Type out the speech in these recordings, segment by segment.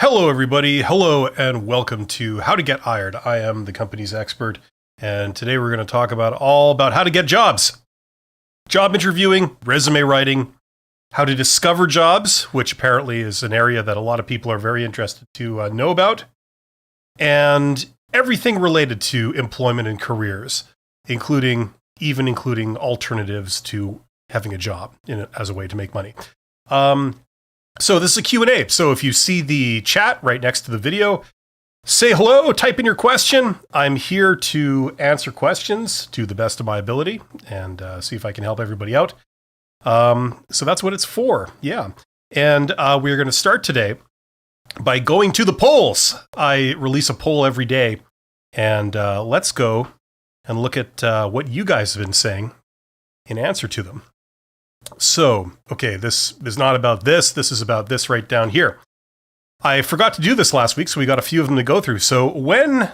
Hello, everybody. Hello, and welcome to How to Get Hired. I am the company's expert, and today we're going to talk all about how to get jobs. Job interviewing, resume writing, how to discover jobs, which apparently is an area that a lot of people are very interested to know about, and everything related to employment and careers, including alternatives to having a job as a way to make money. So this is a Q&A. So if you see the chat right next to the video, say hello, type in your question. I'm here to answer questions to the best of my ability and see if I can help everybody out. So that's what it's for. Yeah. And we're going to start today by going to the polls. I release a poll every day, and let's go and look at what you guys have been saying in answer to them. So, okay, this is not about this. This is about this right down here. I forgot to do this last week, so we got a few of them to go through. So when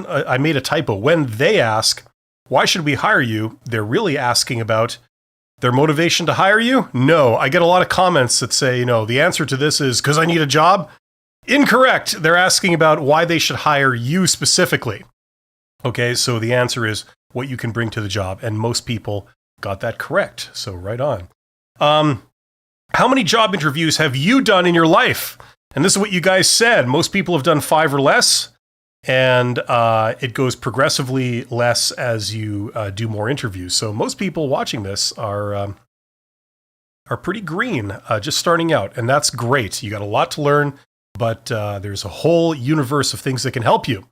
I made a typo, when they ask, why should we hire you? They're really asking about their motivation to hire you? No, I get a lot of comments that say, the answer to this is because I need a job. Incorrect. They're asking about why they should hire you specifically. Okay, so the answer is what you can bring to the job, and most people got that correct. So right on. How many job interviews have you done in your life? And this is what you guys said. Most people have done 5 or less, and it goes progressively less as you do more interviews. So most people watching this are pretty green, just starting out, and that's great. You got a lot to learn, but there's a whole universe of things that can help you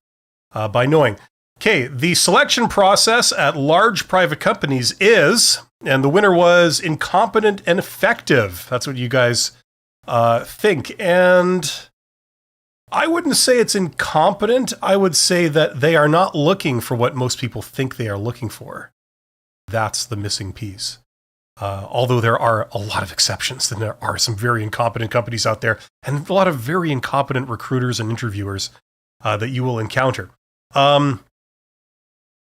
by knowing. Okay, the selection process at large private companies is, and the winner was incompetent and effective. That's what you guys think. And I wouldn't say it's incompetent. I would say that they are not looking for what most people think they are looking for. That's the missing piece. Although there are a lot of exceptions, then there are some very incompetent companies out there, and a lot of very incompetent recruiters and interviewers that you will encounter.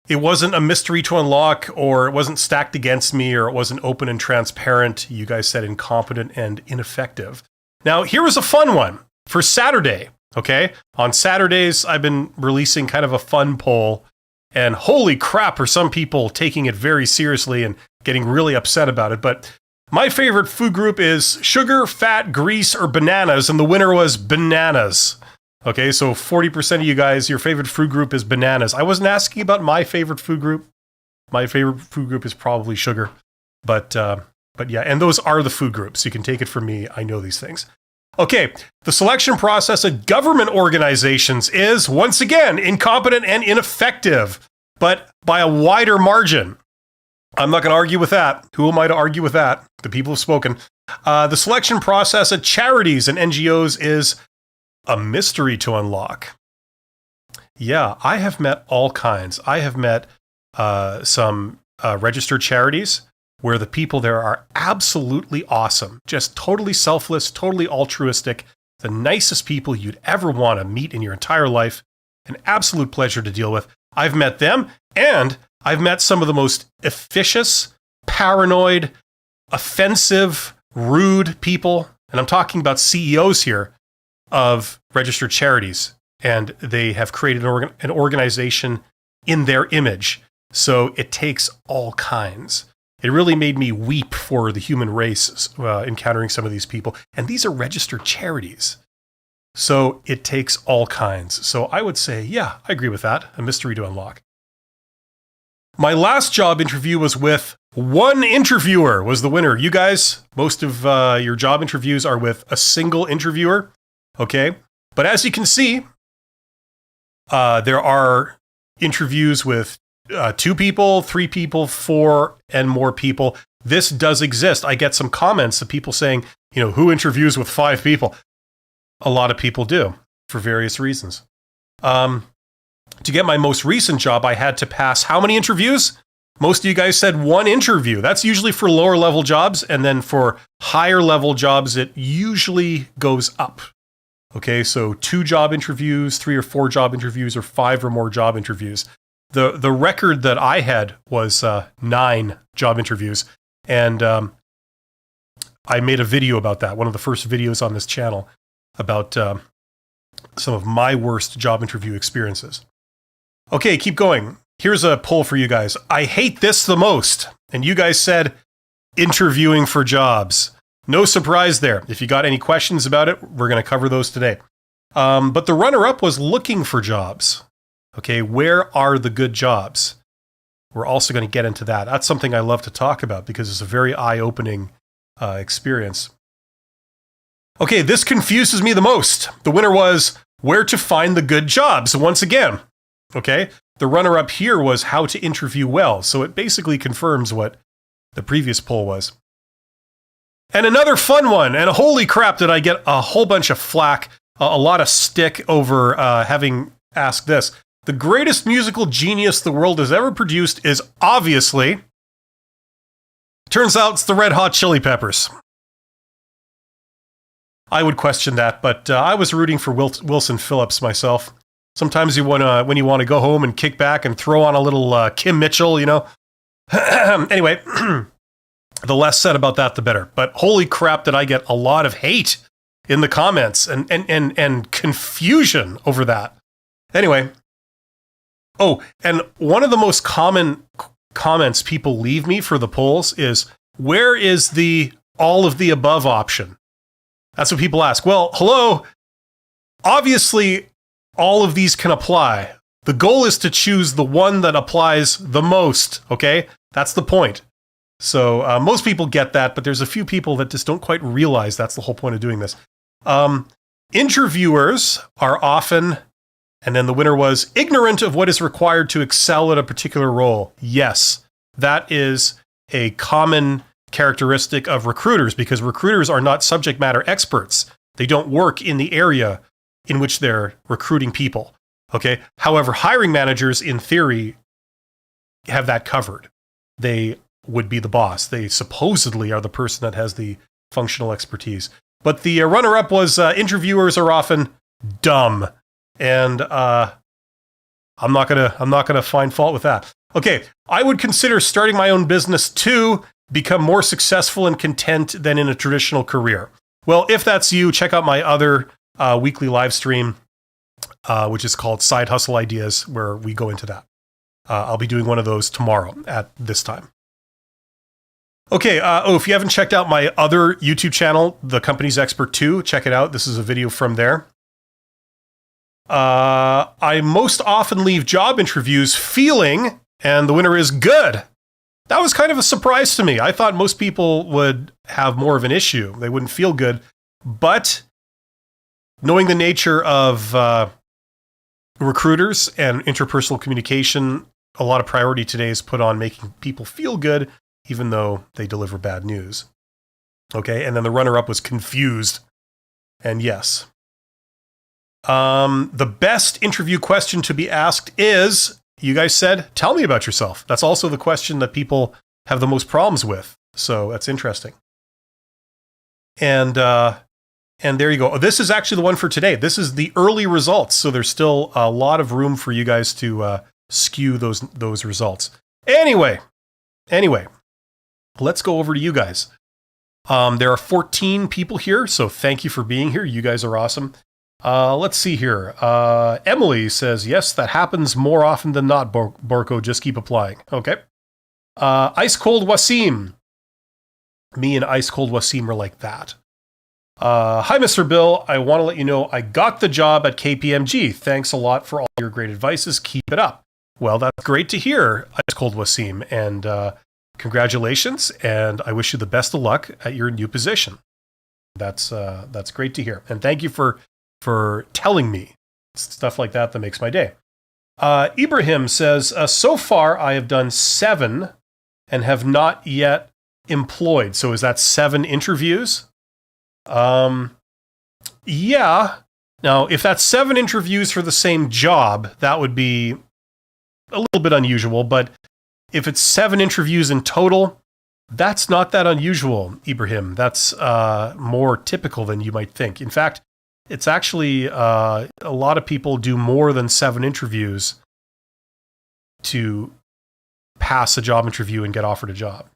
It wasn't a mystery to unlock, or it wasn't stacked against me, or it wasn't open and transparent. You guys said incompetent and ineffective. Now, here is a fun one for Saturday, okay? On Saturdays, I've been releasing kind of a fun poll, and holy crap, are some people taking it very seriously and getting really upset about it. But my favorite food group is sugar, fat, grease, or bananas, and the winner was bananas. Okay, so 40% of you guys, your favorite food group is bananas. I wasn't asking about my favorite food group. My favorite food group is probably sugar. But yeah, and those are the food groups. You can take it from me. I know these things. Okay, the selection process at government organizations is, once again, incompetent and ineffective, but by a wider margin. I'm not going to argue with that. Who am I to argue with that? The people have spoken. The selection process at charities and NGOs is a mystery to unlock. Yeah, I have met all kinds. I have met some registered charities where the people there are absolutely awesome, just totally selfless, totally altruistic, the nicest people you'd ever want to meet in your entire life, an absolute pleasure to deal with. I've met them, and I've met some of the most officious, paranoid, offensive, rude people, and I'm talking about CEOs here, of registered charities, and they have created an organization in their image. So it takes all kinds. It really made me weep for the human race encountering some of these people. And these are registered charities. So it takes all kinds. So I would say, yeah, I agree with that. A mystery to unlock. My last job interview was with one interviewer was the winner. You guys, most of your job interviews are with a single interviewer. Okay, but as you can see, there are interviews with 2 people, 3 people, 4 and more people. This does exist. I get some comments of people saying, who interviews with 5 people? A lot of people do for various reasons. To get my most recent job, I had to pass how many interviews? Most of you guys said 1 interview. That's usually for lower level jobs. And then for higher level jobs, it usually goes up. Okay, so 2 job interviews, 3 or 4 job interviews, or 5 or more job interviews. The record that I had was 9 job interviews, and I made a video about that, one of the first videos on this channel, about some of my worst job interview experiences. Okay, keep going. Here's a poll for you guys. I hate this the most. And you guys said interviewing for jobs. No surprise there. If you got any questions about it, we're going to cover those today. But the runner-up was looking for jobs. Okay, where are the good jobs? We're also going to get into that. That's something I love to talk about because it's a very eye-opening experience. Okay, this confuses me the most. The winner was where to find the good jobs once again. Okay, the runner-up here was how to interview well. So it basically confirms what the previous poll was. And another fun one, and holy crap did I get a whole bunch of flack, a lot of stick over having asked this. The greatest musical genius the world has ever produced is obviously, turns out it's the Red Hot Chili Peppers. I would question that, but I was rooting for Wilson Phillips myself. Sometimes when you want to go home and kick back and throw on a little Kim Mitchell, you know. Anyway, the less said about that, the better. But holy crap, did I get a lot of hate in the comments and confusion over that. Anyway. Oh, and one of the most common comments people leave me for the polls is, where is the all of the above option? That's what people ask. Well, hello. Obviously, all of these can apply. The goal is to choose the one that applies the most, okay? That's the point. So most people get that, but there's a few people that just don't quite realize that's the whole point of doing this. Interviewers are often, and then the winner was, ignorant of what is required to excel at a particular role. Yes, that is a common characteristic of recruiters because recruiters are not subject matter experts. They don't work in the area in which they're recruiting people. Okay. However, hiring managers, in theory, have that covered. They would be the boss. They supposedly are the person that has the functional expertise. But the runner-up was interviewers are often dumb, and I'm not gonna find fault with that. Okay, I would consider starting my own business to become more successful and content than in a traditional career. Well, if that's you, check out my other weekly live stream, which is called Side Hustle Ideas, where we go into that. I'll be doing one of those tomorrow at this time. Okay, if you haven't checked out my other YouTube channel, The Company's Expert 2, check it out. This is a video from there. I most often leave job interviews feeling, and the winner is good. That was kind of a surprise to me. I thought most people would have more of an issue. They wouldn't feel good. But knowing the nature of recruiters and interpersonal communication, a lot of priority today is put on making people feel good, even though they deliver bad news. Okay, and then the runner-up was confused. And yes. The best interview question to be asked is, you guys said, tell me about yourself. That's also the question that people have the most problems with. So that's interesting. And there you go. This is actually the one for today. This is the early results. So there's still a lot of room for you guys to skew those results. Anyway, let's go over to you guys. There are 14 people here, so thank you for being here. You guys are awesome. Let's see here. Emily says, yes, that happens more often than not, Borko. Just keep applying. Okay. Ice Cold Wasim. Me and Ice Cold Wasim are like that. Hi, Mr. Bill. I want to let you know I got the job at KPMG. Thanks a lot for all your great advices. Keep it up. Well, that's great to hear, Ice Cold Wasim. And congratulations. And I wish you the best of luck at your new position. That's great to hear. And thank you for telling me stuff like that makes my day. Ibrahim says, so far I have done 7 and have not yet employed. So is that 7 interviews? Yeah. Now, if that's 7 interviews for the same job, that would be a little bit unusual. But if it's 7 interviews in total, that's not that unusual, Ibrahim. That's more typical than you might think. In fact, it's actually a lot of people do more than 7 interviews to pass a job interview and get offered a job,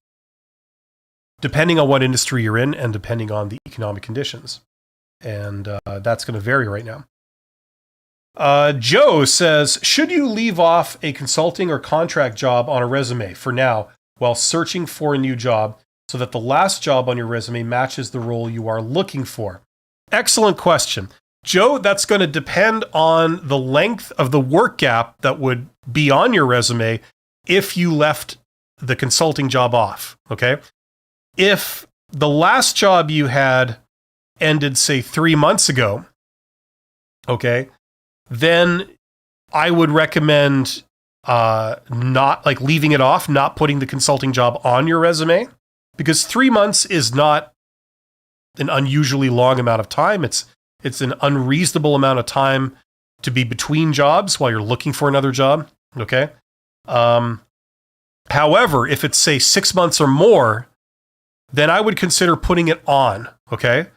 depending on what industry you're in and depending on the economic conditions. And that's going to vary right now. Joe says, should you leave off a consulting or contract job on a resume for now while searching for a new job so that the last job on your resume matches the role you are looking for? Excellent question. Joe, that's going to depend on the length of the work gap that would be on your resume if you left the consulting job off, okay? If the last job you had ended, say, 3 months ago, okay, then I would recommend not like leaving it off, not putting the consulting job on your resume, because 3 months is not an unusually long amount of time. It's an unreasonable amount of time to be between jobs while you're looking for another job, okay? However, if it's, say, 6 months or more, then I would consider putting it on, okay?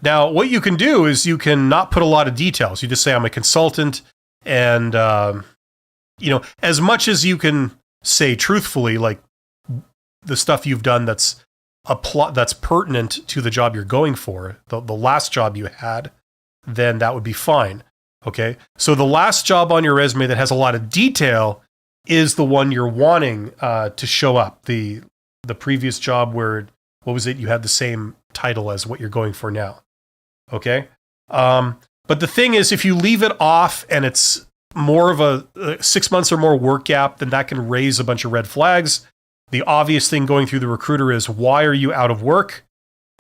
Now, what you can do is you can not put a lot of details. You just say, I'm a consultant, and, as much as you can say truthfully, like the stuff you've done that's pertinent to the job you're going for, the last job you had, then that would be fine, okay? So the last job on your resume that has a lot of detail is the one you're wanting to show up. The previous job where, what was it? You had the same title as what you're going for now, okay? But the thing is, if you leave it off and it's more of a 6 months or more work gap, then that can raise a bunch of red flags. The obvious thing going through the recruiter is, why are you out of work?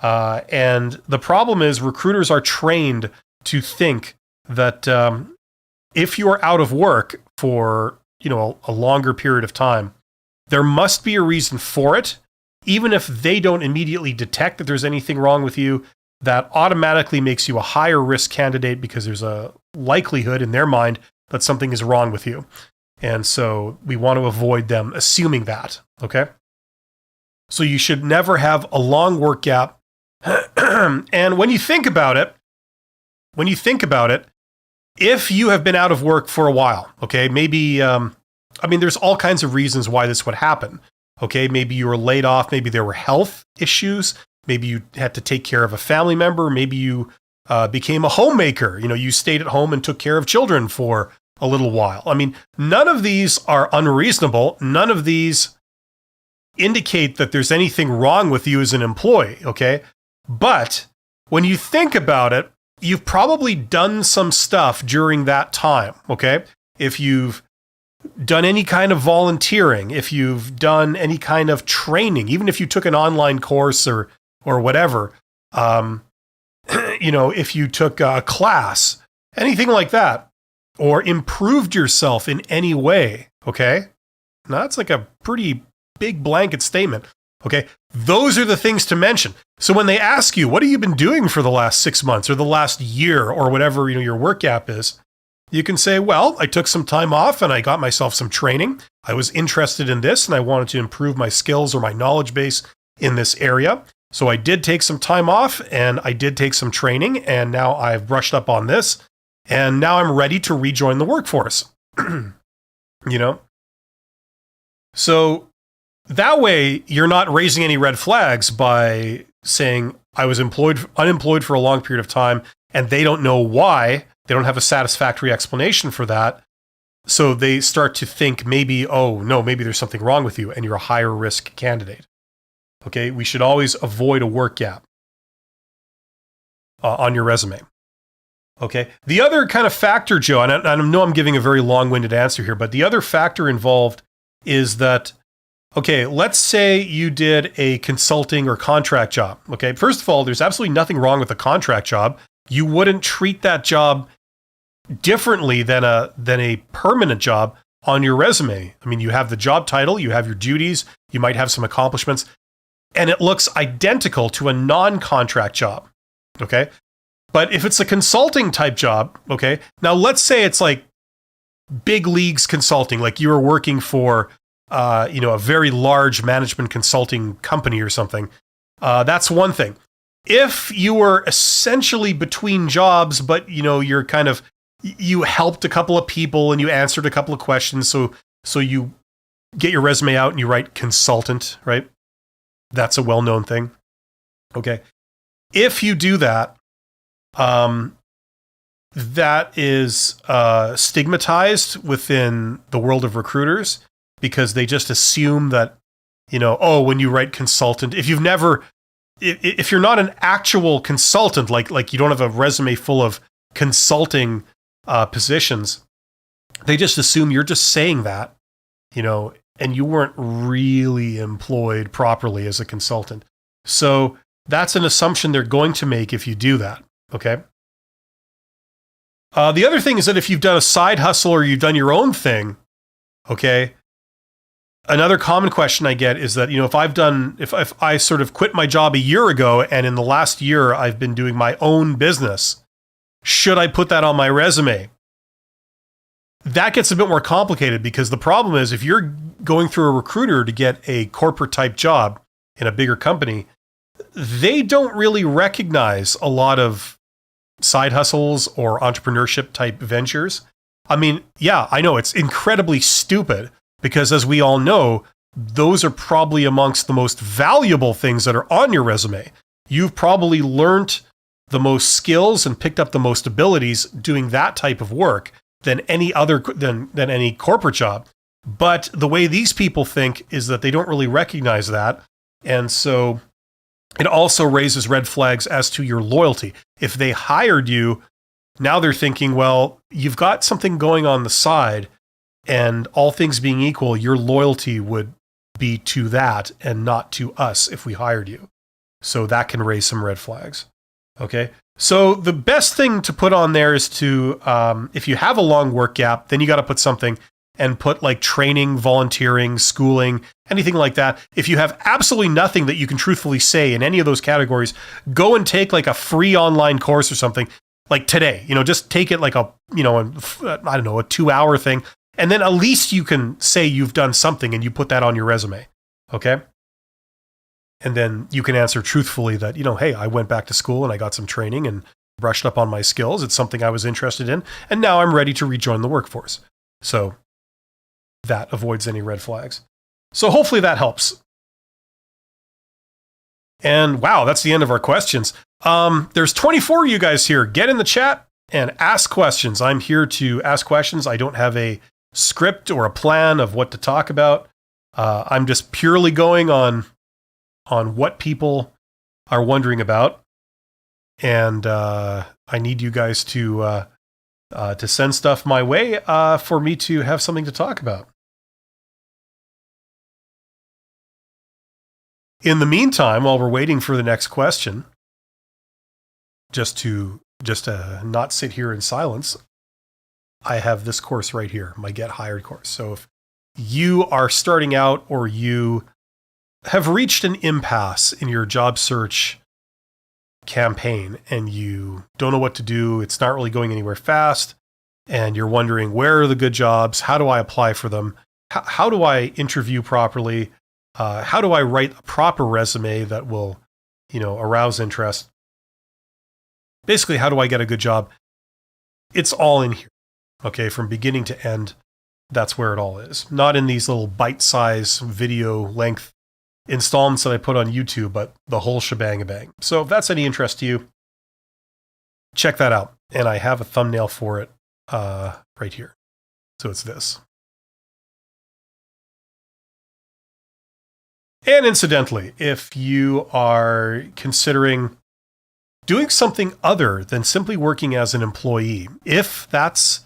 And the problem is recruiters are trained to think that if you are out of work for a longer period of time, there must be a reason for it. Even if they don't immediately detect that there's anything wrong with you, that automatically makes you a higher risk candidate because there's a likelihood in their mind that something is wrong with you. And so we want to avoid them assuming that, okay? So you should never have a long work gap. And when you think about it, if you have been out of work for a while, okay, maybe, there's all kinds of reasons why this would happen. Okay, maybe you were laid off, maybe there were health issues, maybe you had to take care of a family member, maybe you became a homemaker, you stayed at home and took care of children for a little while. None of these are unreasonable. None of these indicate that there's anything wrong with you as an employee, okay? But when you think about it, you've probably done some stuff during that time, okay? If you've done any kind of volunteering, if you've done any kind of training, even if you took an online course or whatever, if you took a class, anything like that, or improved yourself in any way, okay? Now that's like a pretty big blanket statement, okay? Those are the things to mention. So when they ask you, what have you been doing for the last 6 months or the last year or whatever, your work gap is, you can say, well, I took some time off and I got myself some training. I was interested in this and I wanted to improve my skills or my knowledge base in this area. So I did take some time off and I did take some training, and now I've brushed up on this and now I'm ready to rejoin the workforce. So that way you're not raising any red flags by saying I was unemployed for a long period of time and they don't know why. They don't have a satisfactory explanation for that. So they start to think maybe there's something wrong with you and you're a higher risk candidate. Okay, we should always avoid a work gap on your resume. Okay, the other kind of factor, Joe, and I know I'm giving a very long-winded answer here, but the other factor involved is that, okay, let's say you did a consulting or contract job. Okay, first of all, there's absolutely nothing wrong with a contract job. You wouldn't treat that job differently than a permanent job on your resume. You have the job title, you have your duties, you might have some accomplishments, and it looks identical to a non-contract job, okay? But if it's a consulting type job, okay, now let's say it's like big leagues consulting, like you were working for, a very large management consulting company or something. That's one thing. If you were essentially between jobs, but you're kind of, you helped a couple of people and you answered a couple of questions, so you get your resume out and you write consultant, right? That's a well-known thing. Okay. If you do that, that is stigmatized within the world of recruiters because they just assume that, oh, when you write consultant, if you're not an actual consultant, like you don't have a resume full of consulting positions, they just assume you're just saying that, and you weren't really employed properly as a consultant. So that's an assumption they're going to make if you do that, okay? The other thing is that if you've done a side hustle or you've done your own thing, okay, another common question I get is that, if I sort of quit my job a year ago and in the last year I've been doing my own business, should I put that on my resume? That gets a bit more complicated because the problem is if you're going through a recruiter to get a corporate type job in a bigger company, they don't really recognize a lot of side hustles or entrepreneurship type ventures. I mean, yeah, I know it's incredibly stupid because as we all know, those are probably amongst the most valuable things that are on your resume. You've probably learned the most skills and picked up the most abilities doing that type of work than any corporate job. But the way these people think is that they don't really recognize that. And so it also raises red flags as to your loyalty. If they hired you, now they're thinking, well, you've got something going on the side, and all things being equal, your loyalty would be to that and not to us if we hired you. So that can raise some red flags. Okay. So the best thing to put on there is to, if you have a long work gap, then you got to put something and put like training, volunteering, schooling, anything like that. If you have absolutely nothing that you can truthfully say in any of those categories, go and take like a free online course or something like today, just take it like a 2-hour thing. And then at least you can say you've done something and you put that on your resume. Okay. And then you can answer truthfully that, hey, I went back to school and I got some training and brushed up on my skills. It's something I was interested in. And now I'm ready to rejoin the workforce. So that avoids any red flags. So hopefully that helps. And wow, that's the end of our questions. There's 24 of you guys here. Get in the chat and ask questions. I'm here to ask questions. I don't have a script or a plan of what to talk about. I'm just purely going on what people are wondering about. And I need you guys to send stuff my way for me to have something to talk about. In the meantime, while we're waiting for the next question, just to not sit here in silence, I have this course right here, my Get Hired course. So if you are starting out or you have reached an impasse in your job search campaign and you don't know what to do, it's not really going anywhere fast, and you're wondering, where are the good jobs? How do I apply for them? How do I interview properly? How do I write a proper resume that will, arouse interest? Basically, how do I get a good job? It's all in here. Okay, from beginning to end, that's where it all is. Not in these little bite-sized video length installments that I put on YouTube, but the whole shebang-a-bang. So if that's any interest to you, check that out. And I have a thumbnail for it right here. So it's this. And incidentally, if you are considering doing something other than simply working as an employee, if that's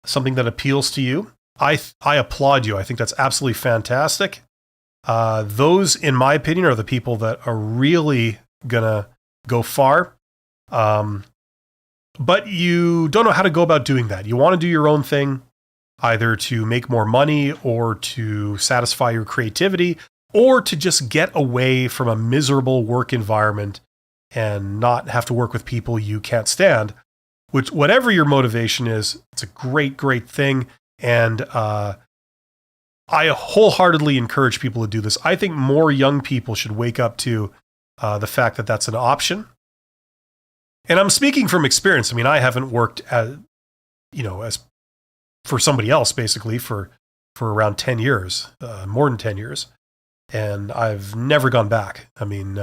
something that appeals to you, I applaud you. I think that's absolutely fantastic. Those, in my opinion, are the people that are really gonna go far. But you don't know how to go about doing that. You want to do your own thing, either to make more money or to satisfy your creativity, or to just get away from a miserable work environment and not have to work with people you can't stand. Which, whatever your motivation is, it's a great, great thing. And I wholeheartedly encourage people to do this. I think more young people should wake up to the fact that that's an option. And I'm speaking from experience. I mean, I haven't worked as for somebody else, basically, for around 10 years, more than 10 years. And I've never gone back. I mean,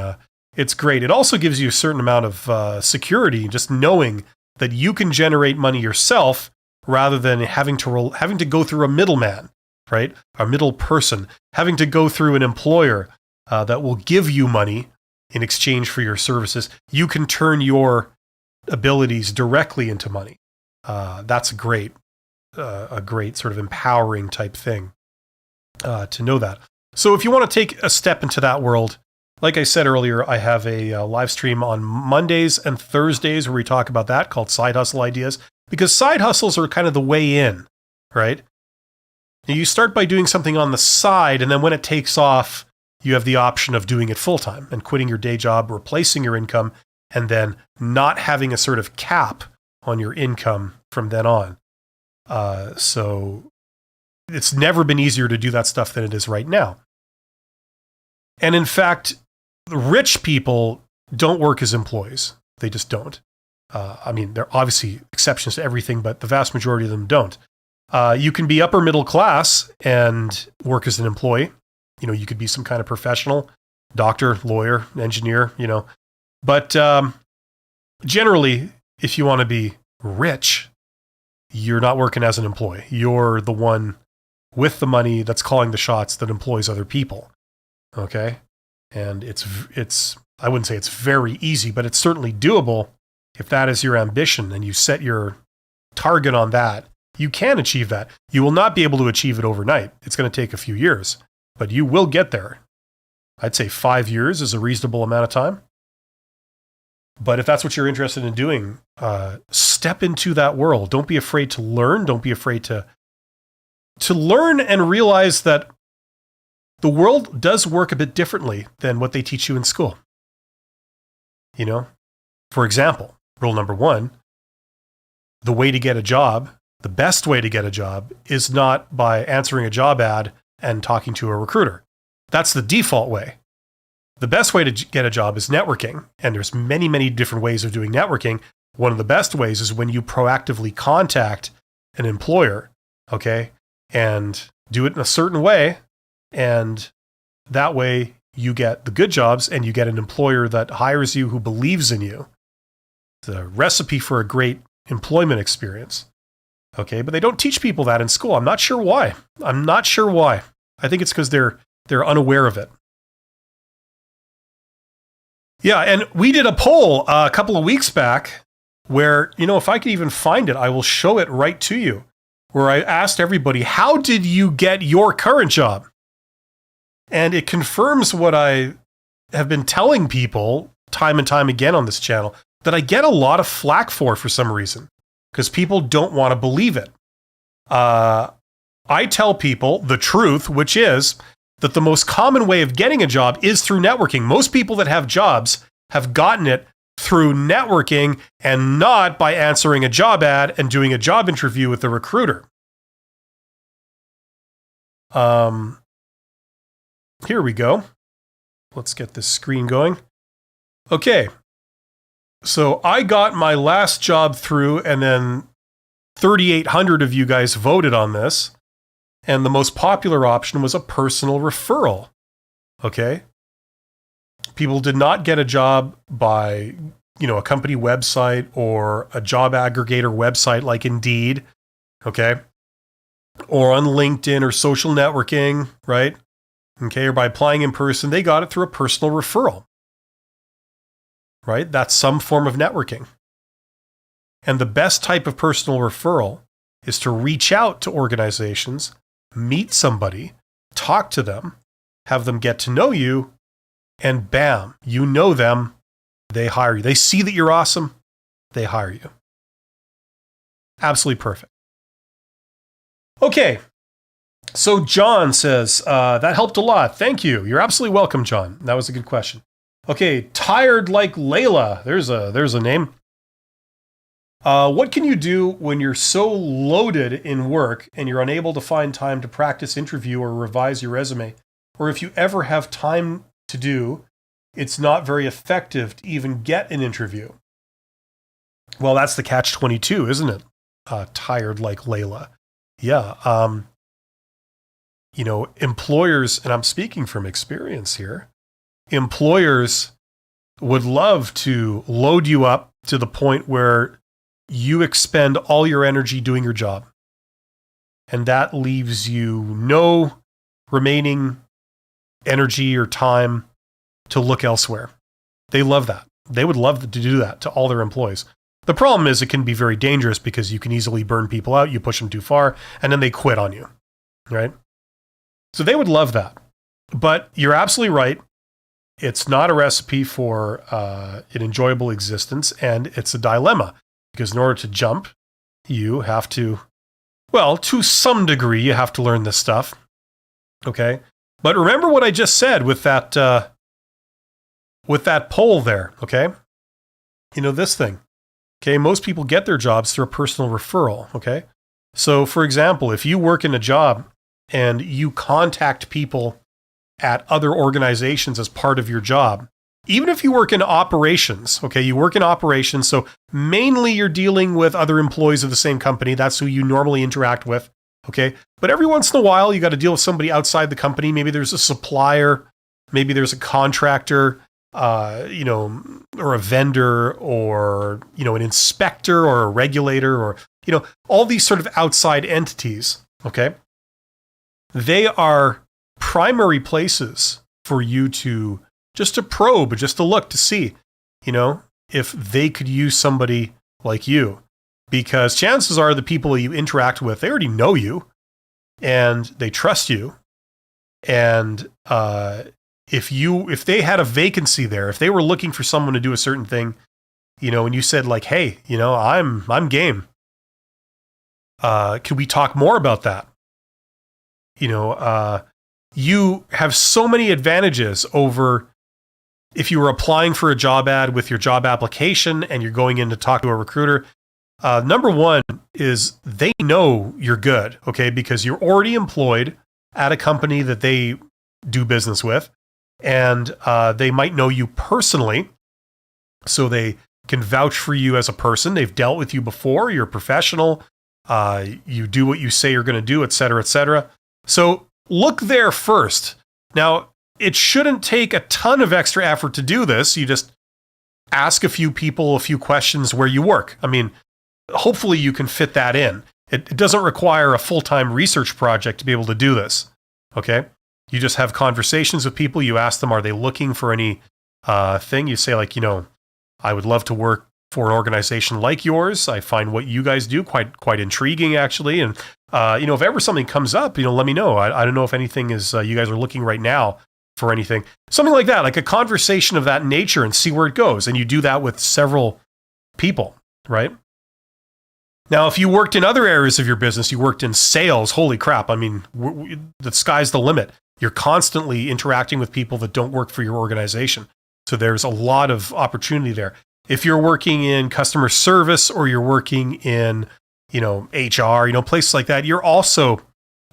it's great. It also gives you a certain amount of security, just knowing that you can generate money yourself rather than having to go through a middleman, right? A middle person, having to go through an employer that will give you money in exchange for your services. You can turn your abilities directly into money. That's a great sort of empowering type thing to know that. So if you want to take a step into that world, like I said earlier, I have a live stream on Mondays and Thursdays where we talk about that, called Side Hustle Ideas, because side hustles are kind of the way in, right? You start by doing something on the side, and then when it takes off, you have the option of doing it full-time and quitting your day job, replacing your income, and then not having a sort of cap on your income from then on. So it's never been easier to do that stuff than it is right now. And in fact, rich people don't work as employees. They just don't. I mean, there are obviously exceptions to everything, but the vast majority of them don't. You can be upper middle class and work as an employee. You know, you could be some kind of professional, doctor, lawyer, engineer, you know. But generally, if you want to be rich, you're not working as an employee. You're the one with the money that's calling the shots that employs other people. Okay? And it's I wouldn't say it's very easy, but it's certainly doable. If that is your ambition and you set your target on that, you can achieve that. You will not be able to achieve it overnight. It's going to take a few years, but you will get there. I'd say 5 years is a reasonable amount of time. But if that's what you're interested in doing, step into that world. Don't be afraid to learn. Don't be afraid to learn and realize that the world does work a bit differently than what they teach you in school. You know, for example, rule number 1, the way to get a job, the best way to get a job is not by answering a job ad and talking to a recruiter. That's the default way. The best way to get a job is networking. And there's many, many different ways of doing networking. One of the best ways is when you proactively contact an employer, okay, and do it in a certain way. And that way you get the good jobs and you get an employer that hires you who believes in you. The recipe for a great employment experience. Okay, but they don't teach people that in school. I'm not sure why. I think it's because they're unaware of it. Yeah, and we did a poll a couple of weeks back where, you know, if I could even find it, I will show it right to you, where I asked everybody, how did you get your current job? And it confirms what I have been telling people time and time again on this channel, that I get a lot of flack for some reason, because people don't want to believe it. I tell people the truth, which is that the most common way of getting a job is through networking. Most people that have jobs have gotten it through networking and not by answering a job ad and doing a job interview with a recruiter. Here we go. Let's get this screen going. Okay. So I got my last job through, and then 3,800 of you guys voted on this. And the most popular option was a personal referral. Okay. People did not get a job by, you know, a company website or a job aggregator website like Indeed. Okay. Or on LinkedIn or social networking, right? Okay. Or by applying in person. They got it through a personal referral. Right? That's some form of networking. And the best type of personal referral is to reach out to organizations, meet somebody, talk to them, have them get to know you, and bam, you know them, they hire you. They see that you're awesome, they hire you. Absolutely perfect. Okay, so John says, that helped a lot. Thank you. You're absolutely welcome, John. That was a good question. Okay, tired like Layla. There's a name. What can you do when you're so loaded in work and you're unable to find time to practice interview or revise your resume? Or if you ever have time to do, it's not very effective to even get an interview. Well, that's the catch-22, isn't it? Tired like Layla. Yeah. You know, employers, and I'm speaking from experience here, employers would love to load you up to the point where you expend all your energy doing your job. And that leaves you no remaining energy or time to look elsewhere. They love that. They would love to do that to all their employees. The problem is it can be very dangerous because you can easily burn people out, you push them too far, and then they quit on you, right? So they would love that. But you're absolutely right. It's not a recipe for an enjoyable existence, and it's a dilemma. Because in order to jump, you have to, well, to some degree, you have to learn this stuff, okay? But remember what I just said with that poll there, okay? You know, this thing. Okay, most people get their jobs through a personal referral, okay? So, for example, if you work in a job and you contact people at other organizations as part of your job, even if you work in operations, okay, you work in operations, so mainly you're dealing with other employees of the same company, that's who you normally interact with, okay? But every once in a while, you got to deal with somebody outside the company. Maybe there's a supplier, maybe there's a contractor, or a vendor, or, an inspector or a regulator, or, all these sort of outside entities, okay? They are primary places for you to just to probe, just to look to see, if they could use somebody like you. Because chances are the people you interact with, they already know you and they trust you. And, if they had a vacancy there, if they were looking for someone to do a certain thing, and you said like, hey, I'm game. Could we talk more about that? You have so many advantages over if you were applying for a job ad with your job application and you're going in to talk to a recruiter. Number one is they know you're good, okay? Because you're already employed at a company that they do business with. And they might know you personally, so they can vouch for you as a person. They've dealt with you before. You're a professional. You do what you say you're going to do, et cetera, et cetera. So look there first. Now, it shouldn't take a ton of extra effort to do this. You just ask a few people a few questions where you work. I mean, hopefully you can fit that in. It doesn't require a full-time research project to be able to do this, okay? You just have conversations with people. You ask them, are they looking for any thing? You say like, I would love to work for an organization like yours. I find what you guys do quite intriguing, actually. And, if ever something comes up, let me know. I don't know if anything is, you guys are looking right now for anything. Something like that, like a conversation of that nature, and see where it goes. And you do that with several people, right? Now, if you worked in other areas of your business, you worked in sales, holy crap. I mean, the sky's the limit. You're constantly interacting with people that don't work for your organization. So there's a lot of opportunity there. If you're working in customer service or you're working in, HR, places like that, you're also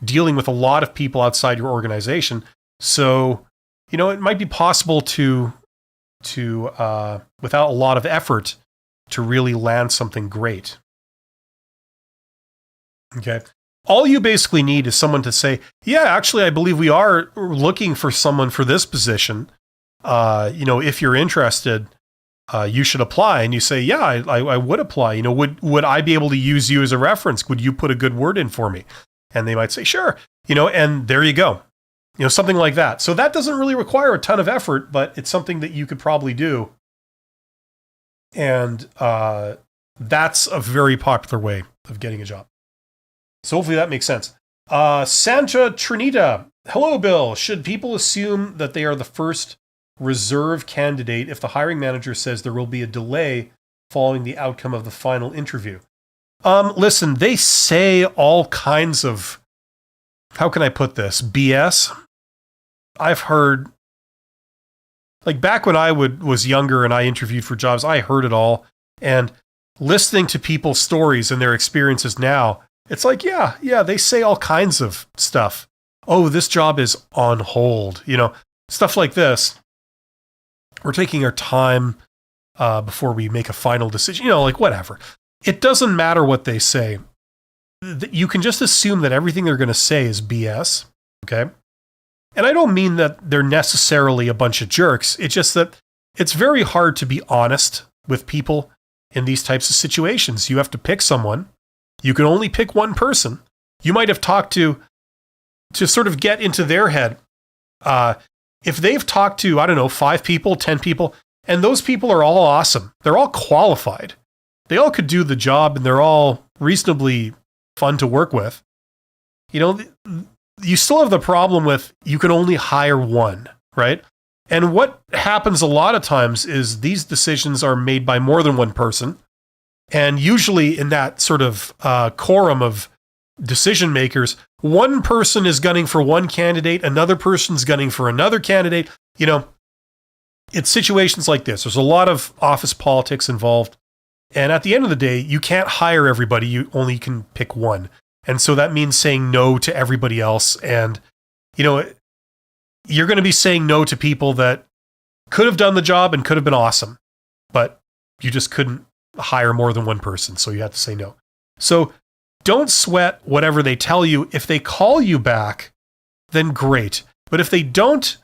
dealing with a lot of people outside your organization. So, it might be possible to without a lot of effort, to really land something great. Okay. All you basically need is someone to say, yeah, actually, I believe we are looking for someone for this position. If you're interested, you should apply. And you say, yeah, I would apply. Would I be able to use you as a reference? Would you put a good word in for me? And they might say, sure. And there you go. Something like that. So that doesn't really require a ton of effort, but it's something that you could probably do. And that's a very popular way of getting a job. So hopefully that makes sense. Santa Trinita. Hello, Bill. Should people assume that they are the first reserve candidate if the hiring manager says there will be a delay following the outcome of the final interview? Listen, they say all kinds of, how can I put this, BS. I've heard, like back when I was younger and I interviewed for jobs, I heard it all. And listening to people's stories and their experiences now, it's like, yeah, they say all kinds of stuff. Oh, this job is on hold, stuff like this. We're taking our time before we make a final decision, like whatever. It doesn't matter what they say. You can just assume that everything they're going to say is BS, okay? And I don't mean that they're necessarily a bunch of jerks. It's just that it's very hard to be honest with people in these types of situations. You have to pick someone. You can only pick one person. You might have talked to sort of get into their head. If they've talked to, I don't know, 5 people, 10 people, and those people are all awesome. They're all qualified. They all could do the job, and they're all reasonably fun to work with. You know, you still have the problem with you can only hire one, right? And what happens a lot of times is these decisions are made by more than one person. And usually in that sort of quorum of decision makers, one person is gunning for one candidate, another person's gunning for another candidate. You know, it's situations like this. There's a lot of office politics involved. And at the end of the day, you can't hire everybody. You only can pick one. And so that means saying no to everybody else. And, you know, you're going to be saying no to people that could have done the job and could have been awesome, but you just couldn't hire more than one person. So you have to say no. So don't sweat whatever they tell you. If they call you back, then great. But if they don't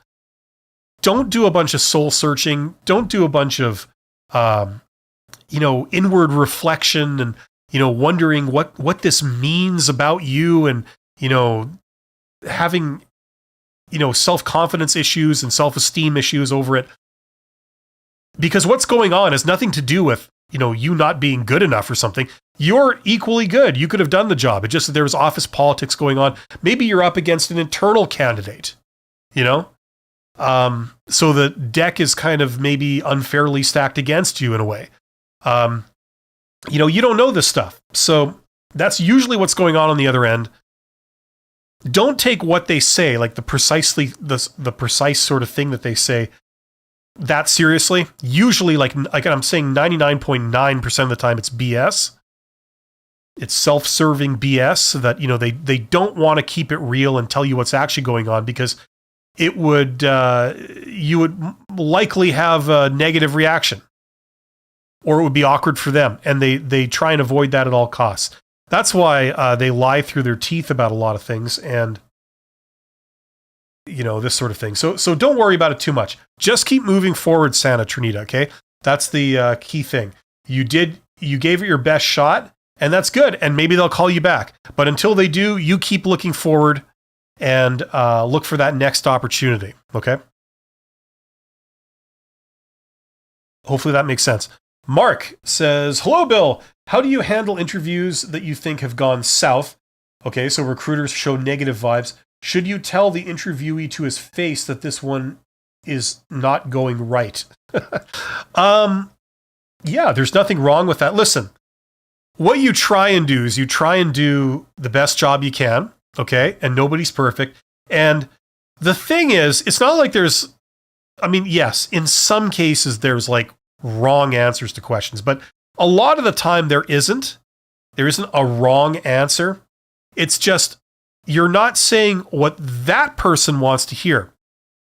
do a bunch of soul searching. Don't do a bunch of, inward reflection and, wondering what this means about you and, having, self-confidence issues and self-esteem issues over it. Because what's going on has nothing to do with, you not being good enough or something. You're equally good. You could have done the job. It's just that there was office politics going on. Maybe you're up against an internal candidate, so the deck is kind of maybe unfairly stacked against you in a way. You don't know this stuff. So that's usually what's going on the other end. Don't take what they say, like the precise sort of thing that they say, that seriously. Usually, like I'm saying, 99.9% of the time, it's BS. It's self-serving BS that, they don't want to keep it real and tell you what's actually going on because it would, you would likely have a negative reaction or it would be awkward for them. And they try and avoid that at all costs. That's why they lie through their teeth about a lot of things and, this sort of thing. So don't worry about it too much. Just keep moving forward, Santa Trinita, okay? That's the key thing. You gave it your best shot, and that's good. And maybe they'll call you back. But until they do, you keep looking forward and look for that next opportunity, okay? Hopefully that makes sense. Mark says, hello, Bill. How do you handle interviews that you think have gone south? Okay, so recruiters show negative vibes. Should you tell the interviewee to his face that this one is not going right? Yeah, there's nothing wrong with that. Listen, what you try and do is you try and do the best job you can, okay? And nobody's perfect. And the thing is, it's not like yes, in some cases there's like wrong answers to questions, but a lot of the time there isn't a wrong answer. It's just, you're not saying what that person wants to hear.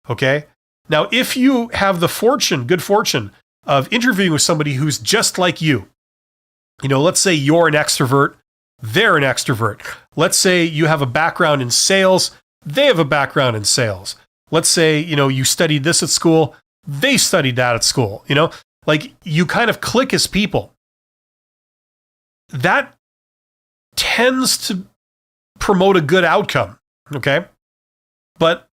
Okay. Now, if you have the good fortune of interviewing with somebody who's just like you, let's say you're an extrovert, they're an extrovert. Let's say you have a background in sales, they have a background in sales. Let's say, you studied this at school, they studied that at school, like you kind of click as people. That tends to promote a good outcome, okay? But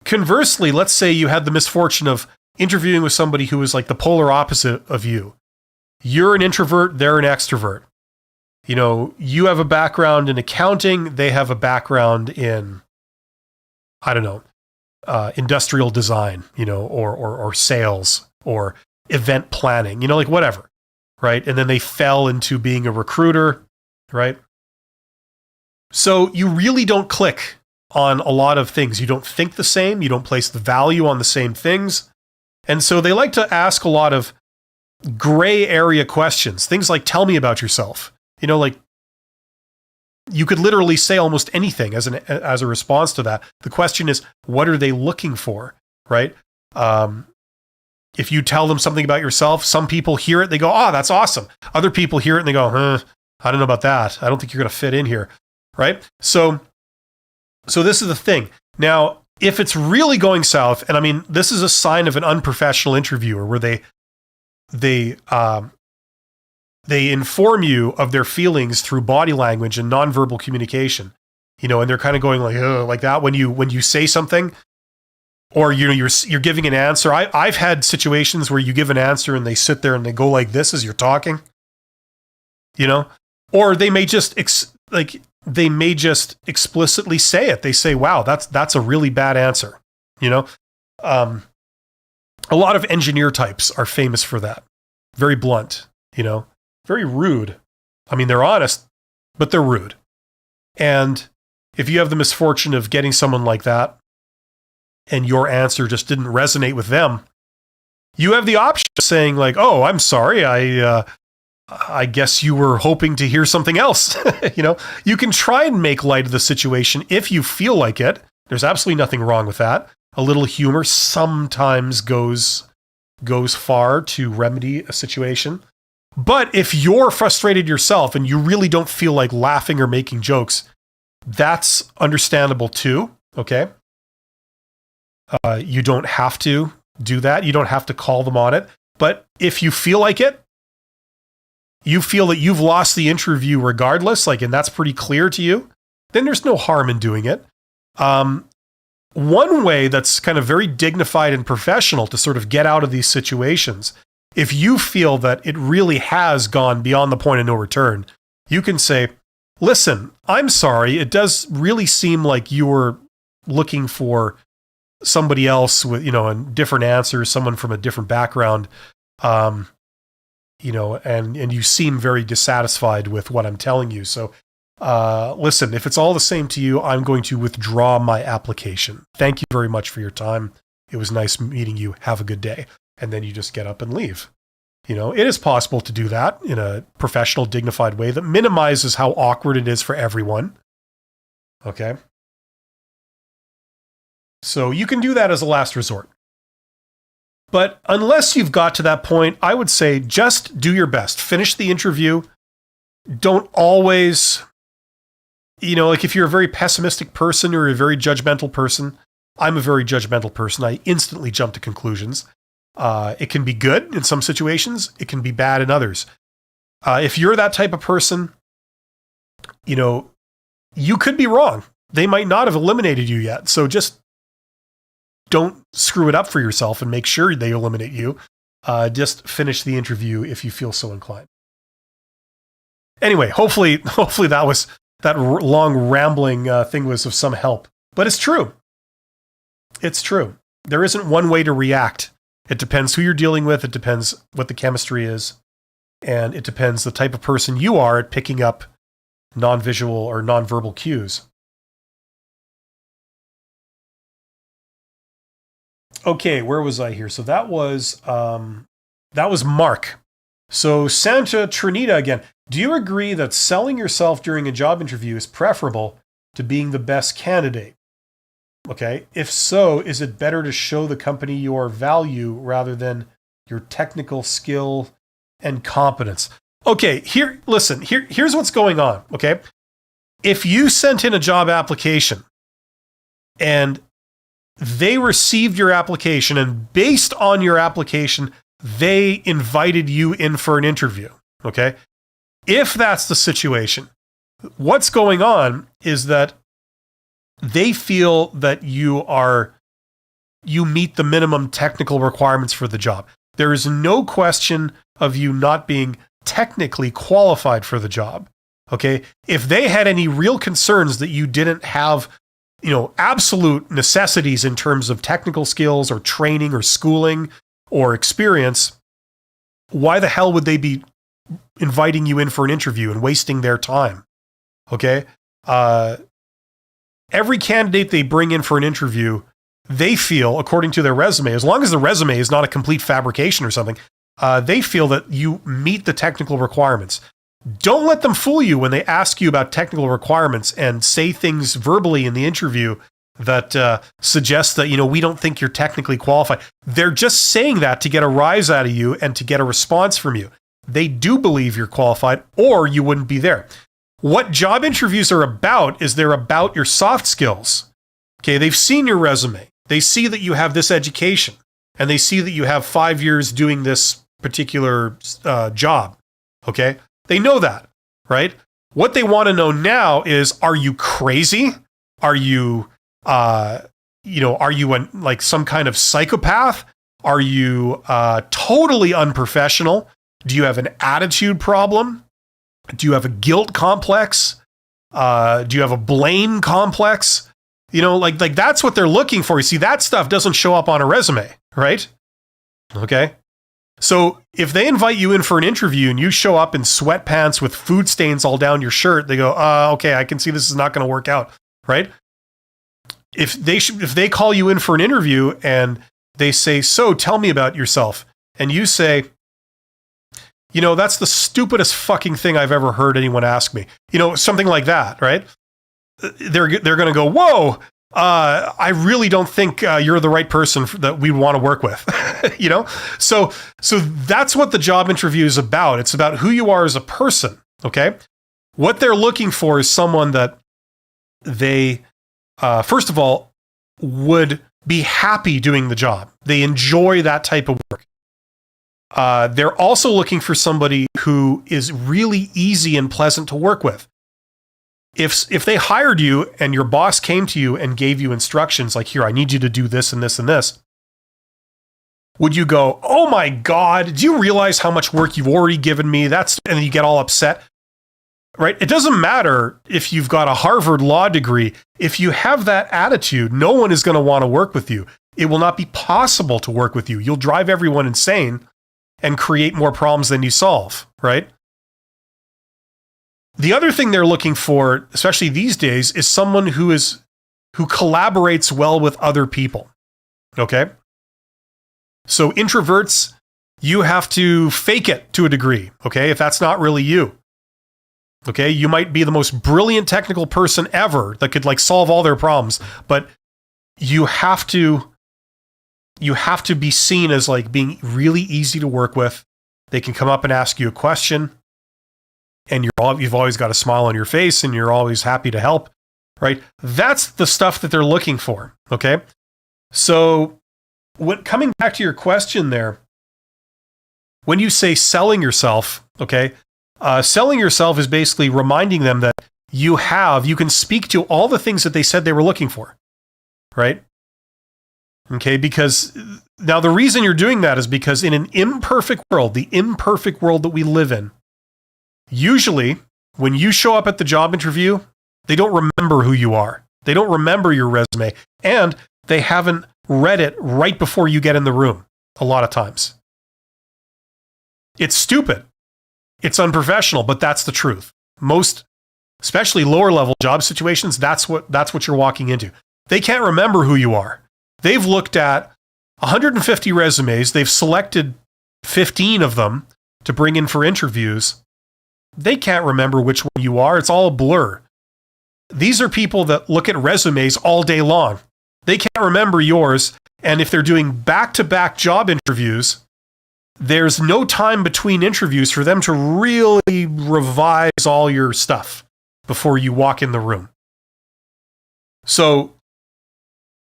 conversely, let's say you had the misfortune of interviewing with somebody who is like the polar opposite of you. You're an introvert, they're an extrovert. You have a background in accounting, they have a background in, I don't know, industrial design, or sales or event planning, like whatever, right? And then they fell into being a recruiter, right? So you really don't click on a lot of things. You don't think the same. You don't place the value on the same things. And so they like to ask a lot of gray area questions. Things like, tell me about yourself. Like you could literally say almost anything as a response to that. The question is, what are they looking for, right? If you tell them something about yourself, some people hear it, they go, oh, that's awesome. Other people hear it and they go, I don't know about that. I don't think you're going to fit in here. Right? So this is the thing. Now, if it's really going south, and this is a sign of an unprofessional interviewer where they they inform you of their feelings through body language and nonverbal communication. And they're kind of going like that when you say something, or you're giving an answer. I've had situations where you give an answer and they sit there and they go like this as you're talking. Or they may just explicitly say it. They say, "Wow, that's a really bad answer." A lot of engineer types are famous for that. Very blunt, very rude. I mean, they're honest, but they're rude. And if you have the misfortune of getting someone like that and your answer just didn't resonate with them, you have the option of saying like, "Oh, I'm sorry. I guess you were hoping to hear something else." You can try and make light of the situation if you feel like it. There's absolutely nothing wrong with that. A little humor sometimes goes far to remedy a situation. But if you're frustrated yourself and you really don't feel like laughing or making jokes, that's understandable too, okay? You don't have to do that. You don't have to call them on it. But if you feel like it, you feel that you've lost the interview regardless, and that's pretty clear to you, then there's no harm in doing it. One way that's kind of very dignified and professional to sort of get out of these situations, if you feel that it really has gone beyond the point of no return, you can say, "Listen, I'm sorry. It does really seem like you were looking for somebody else with, and different answers, someone from a different background, and you seem very dissatisfied with what I'm telling you. So, listen, if it's all the same to you, I'm going to withdraw my application. Thank you very much for your time. It was nice meeting you. Have a good day." And then you just get up and leave. It is possible to do that in a professional, dignified way that minimizes how awkward it is for everyone. Okay. So you can do that as a last resort. But unless you've got to that point, I would say just do your best. Finish the interview. Don't always, if you're a very pessimistic person or a very judgmental person, I'm a very judgmental person. I instantly jump to conclusions. It can be good in some situations. It can be bad in others. If you're that type of person, you could be wrong. They might not have eliminated you yet. So just don't screw it up for yourself and make sure they eliminate you. Just finish the interview if you feel so inclined. Anyway, hopefully that long rambling thing was of some help. But it's true. It's true. There isn't one way to react. It depends who you're dealing with. It depends what the chemistry is. And it depends the type of person you are at picking up non-visual or non-verbal cues. Okay, where was I here? So that was Mark. So Santa Trinita again. Do you agree that selling yourself during a job interview is preferable to being the best candidate? Okay, if so, is it better to show the company your value rather than your technical skill and competence? Okay, here's what's going on, okay? If you sent in a job application and they received your application and based on your application, they invited you in for an interview, okay? If that's the situation, what's going on is that they feel that you meet the minimum technical requirements for the job. There is no question of you not being technically qualified for the job. Okay? If they had any real concerns that you didn't have, absolute necessities in terms of technical skills or training or schooling or experience, why the hell would they be inviting you in for an interview and wasting their time? Okay? Every candidate they bring in for an interview, they feel, according to their resume, as long as the resume is not a complete fabrication or something, they feel that you meet the technical requirements. Don't let them fool you when they ask you about technical requirements and say things verbally in the interview that suggest that, we don't think you're technically qualified. They're just saying that to get a rise out of you and to get a response from you. They do believe you're qualified or you wouldn't be there. What job interviews are about is they're about your soft skills. Okay, they've seen your resume. They see that you have this education, and they see that you have 5 years doing this particular job. Okay. They know that, right? What they want to know now is, are you crazy? Are you, are you like some kind of psychopath? Are you totally unprofessional? Do you have an attitude problem? Do you have a guilt complex? Do you have a blame complex? Like that's what they're looking for. You see, that stuff doesn't show up on a resume, right? Okay. So if they invite you in for an interview and you show up in sweatpants with food stains all down your shirt, they go, okay, I can see this is not going to work out, right? If they call you in for an interview and they say, so tell me about yourself, and you say, that's the stupidest fucking thing I've ever heard anyone ask me, something like that, right? They're going to go, whoa, I really don't think you're the right person that we want to work with, So that's what the job interview is about. It's about who you are as a person, okay? What they're looking for is someone that they, first of all, would be happy doing the job. They enjoy that type of work. They're also looking for somebody who is really easy and pleasant to work with. If they hired you and your boss came to you and gave you instructions like, here, I need you to do this and this and this, would you go, oh my God, do you realize how much work you've already given me? And you get all upset, right? It doesn't matter if you've got a Harvard law degree. If you have that attitude, no one is going to want to work with you. It will not be possible to work with you. You'll drive everyone insane and create more problems than you solve, right? The other thing they're looking for, especially these days, is someone who collaborates well with other people. Okay? So introverts, you have to fake it to a degree, okay? If that's not really you. Okay? You might be the most brilliant technical person ever that could solve all their problems, but you have to be seen as being really easy to work with. They can come up and ask you a question, and you've always got a smile on your face and you're always happy to help, right? That's the stuff that they're looking for, okay? So coming back to your question there, when you say selling yourself, okay, selling yourself is basically reminding them that you can speak to all the things that they said they were looking for, right? Okay, because now the reason you're doing that is because in an imperfect world, the imperfect world that we live in, usually, when you show up at the job interview, they don't remember who you are. They don't remember your resume, and they haven't read it right before you get in the room a lot of times. It's stupid. It's unprofessional, but that's the truth. Most, especially lower level job situations, that's what you're walking into. They can't remember who you are. They've looked at 150 resumes. They've selected 15 of them to bring in for interviews. They can't remember which one you are. It's all a blur. These are people that look at resumes all day long. They can't remember yours. And if they're doing back-to-back job interviews, there's no time between interviews for them to really revise all your stuff before you walk in the room. So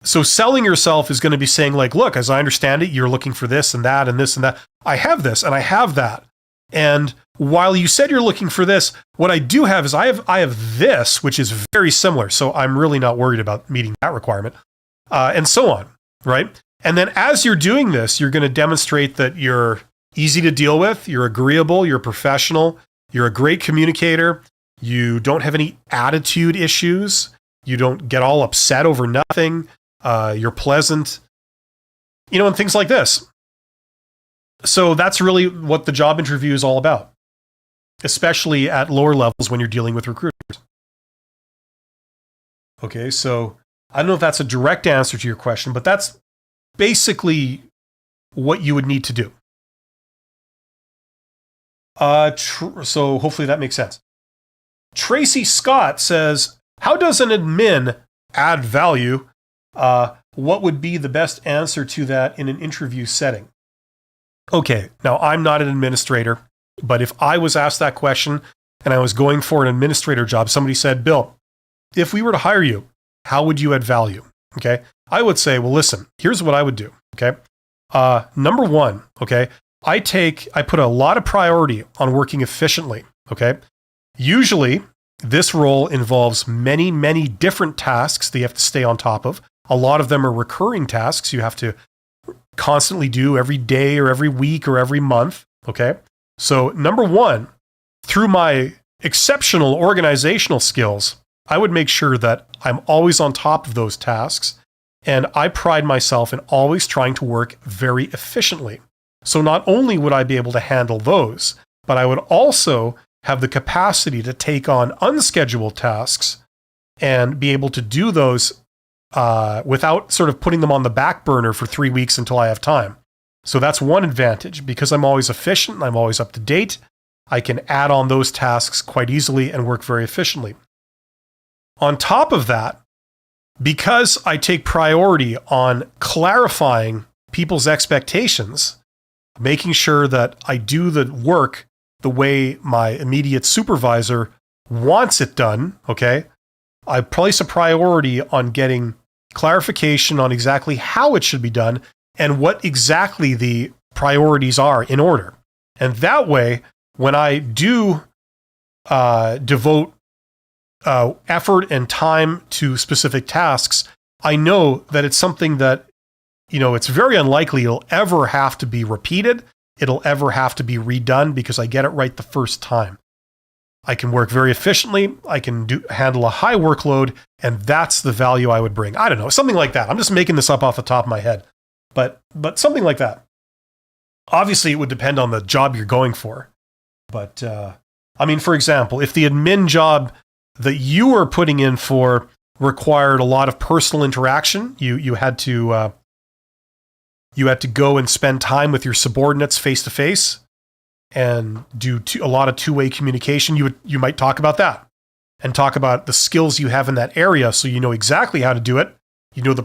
selling yourself is going to be saying look, as I understand it, you're looking for this and that and this and that. I have this and I have that. And while you said you're looking for this, what I do have is I have this, which is very similar. So I'm really not worried about meeting that requirement, and so on, right? And then as you're doing this, you're going to demonstrate that you're easy to deal with, you're agreeable, you're professional, you're a great communicator, you don't have any attitude issues, you don't get all upset over nothing, you're pleasant, and things like this. So that's really what the job interview is all about, especially at lower levels when you're dealing with recruiters. Okay, so I don't know if that's a direct answer to your question, but that's basically what you would need to do. So hopefully that makes sense. Tracy Scott says, how does an admin add value? What would be the best answer to that in an interview setting? Okay, now I'm not an administrator, but if I was asked that question and I was going for an administrator job, somebody said, Bill, if we were to hire you, how would you add value? Okay, I would say, well, listen, here's what I would do. Okay, number one, okay, I put a lot of priority on working efficiently, okay? Usually, this role involves many, many different tasks that you have to stay on top of. A lot of them are recurring tasks you have to constantly do every day or every week or every month, okay? So number one, through my exceptional organizational skills, I would make sure that I'm always on top of those tasks, and I pride myself in always trying to work very efficiently. So not only would I be able to handle those, but I would also have the capacity to take on unscheduled tasks and be able to do those without sort of putting them on the back burner for 3 weeks until I have time. So that's one advantage. Because I'm always efficient and I'm always up to date, I can add on those tasks quite easily and work very efficiently. On top of that, because I take priority on clarifying people's expectations, making sure that I do the work the way my immediate supervisor wants it done, okay? I place a priority on getting clarification on exactly how it should be done and what exactly the priorities are in order. And that way, when I do devote effort and time to specific tasks, I know that it's something that, it's very unlikely it'll ever have to be repeated. It'll ever have to be redone because I get it right the first time. I can work very efficiently. I can handle a high workload, and that's the value I would bring. I don't know, something like that. I'm just making this up off the top of my head, but something like that. Obviously, it would depend on the job you're going for. But for example, if the admin job that you were putting in for required a lot of personal interaction, you had to go and spend time with your subordinates face to face and do a lot of two-way communication, you might talk about that and talk about the skills you have in that area, so you know exactly how to do it. You know the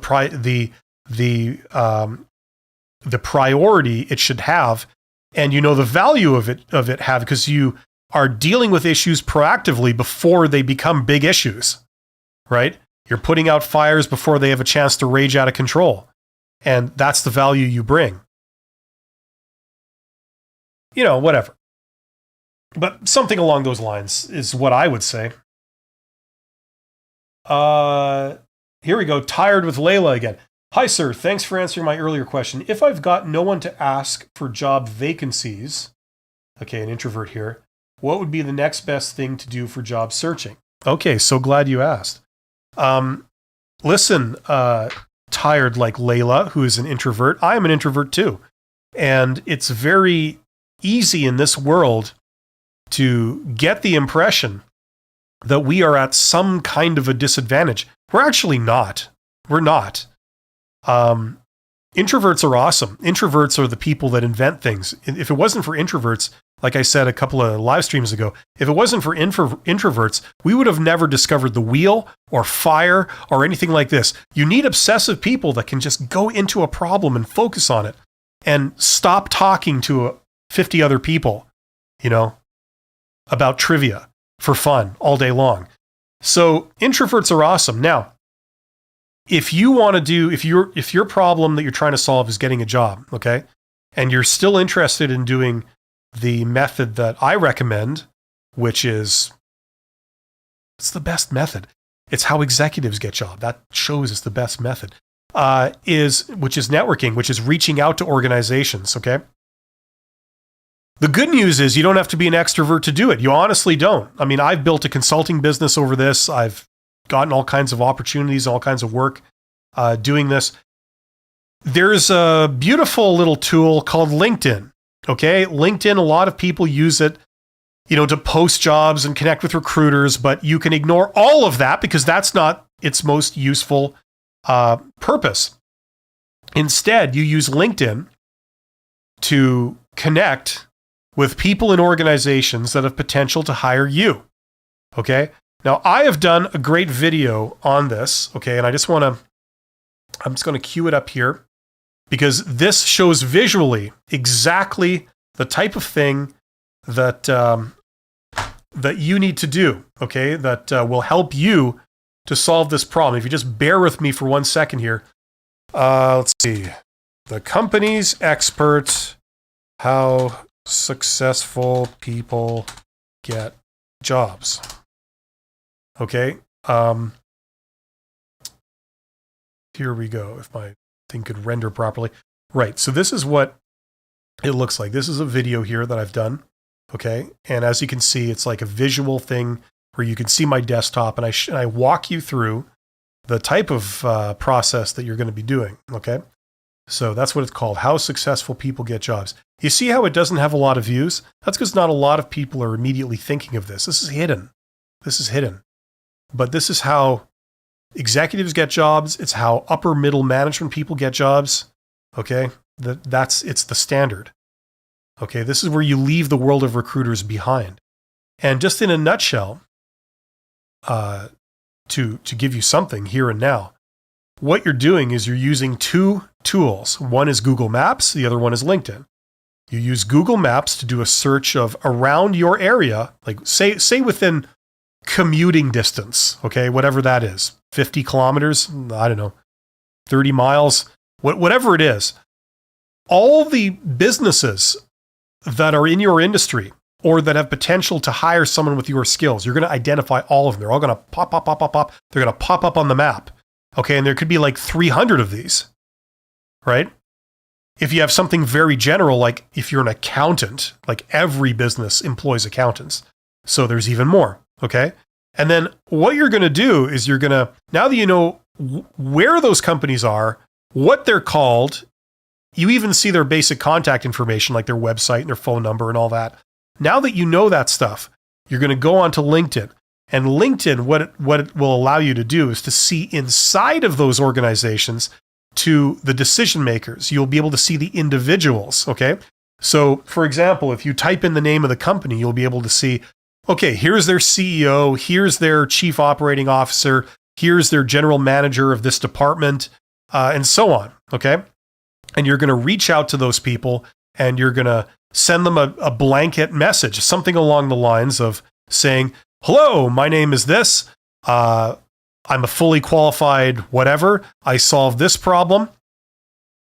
priority it should have, and you know the value of it have, because you are dealing with issues proactively before they become big issues, right? You're putting out fires before they have a chance to rage out of control. And that's the value you bring. Whatever. But something along those lines is what I would say. Here we go. Tired with Layla again. Hi, sir. Thanks for answering my earlier question. If I've got no one to ask for job vacancies, okay, an introvert here, what would be the next best thing to do for job searching? Okay, so glad you asked. Listen, tired like Layla, who is an introvert. I am an introvert too. And it's very easy in this world to get the impression that we are at some kind of a disadvantage. We're actually not. We're not. Introverts are awesome. Introverts are the people that invent things. If it wasn't for introverts, like I said a couple of live streams ago, if it wasn't for introverts, we would have never discovered the wheel or fire or anything like this. You need obsessive people that can just go into a problem and focus on it and stop talking to 50 other people, about trivia for fun all day long. So introverts are awesome. Now, if your problem that you're trying to solve is getting a job, okay, and you're still interested in doing the method that I recommend, which is, it's the best method. It's how executives get jobs. That shows it's the best method. Which is networking, which is reaching out to organizations, okay? The good news is you don't have to be an extrovert to do it. You honestly don't. I've built a consulting business over this. I've gotten all kinds of opportunities, all kinds of work doing this. There's a beautiful little tool called LinkedIn. Okay, LinkedIn, a lot of people use it, to post jobs and connect with recruiters, but you can ignore all of that because that's not its most useful purpose. Instead, you use LinkedIn to connect with people in organizations that have potential to hire you. Okay, now I have done a great video on this, okay, and I'm just going to cue it up here, because this shows visually exactly the type of thing that that you need to do, okay, that will help you to solve this problem. If you just bear with me for 1 second here. Let's see. The company's expert how successful people get jobs. Okay. Here we go. If my thing could render properly. Right. So this is what it looks like. This is a video here that I've done. Okay. And as you can see, it's like a visual thing where you can see my desktop, and I walk you through the type of process that you're going to be doing. Okay. So that's what it's called. How successful people get jobs. You see how it doesn't have a lot of views? That's because not a lot of people are immediately thinking of this. This is hidden. This is hidden. But this is how executives get jobs. It's how upper middle management people get jobs. Okay. It's the standard. Okay. This is where you leave the world of recruiters behind. And just in a nutshell, to give you something here and now, what you're doing is you're using two tools. One is Google Maps. The other one is LinkedIn. You use Google Maps to do a search of around your area, like say within commuting distance, okay, whatever that is, 50 kilometers, I don't know, 30 miles, whatever it is. All the businesses that are in your industry or that have potential to hire someone with your skills, you're going to identify all of them. They're all going to pop. They're going to pop up on the map. Okay, and there could be like 300 of these, right? If you have something very general, like if you're an accountant, like every business employs accountants. So there's even more, okay? And then what you're going to do is you're going to, now that you know where those companies are, what they're called, you even see their basic contact information, like their website and their phone number and all that. Now that you know that stuff, you're going to go onto LinkedIn. And LinkedIn, what it will allow you to do is to see inside of those organizations to the decision makers. You'll be able to see the individuals, okay? So, for example, if you type in the name of the company, you'll be able to see, okay, here's their CEO, here's their chief operating officer, here's their general manager of this department, and so on, okay? And you're going to reach out to those people, and you're going to send them a blanket message, something along the lines of saying, hello, my name is this. I'm a fully qualified whatever. I solve this problem.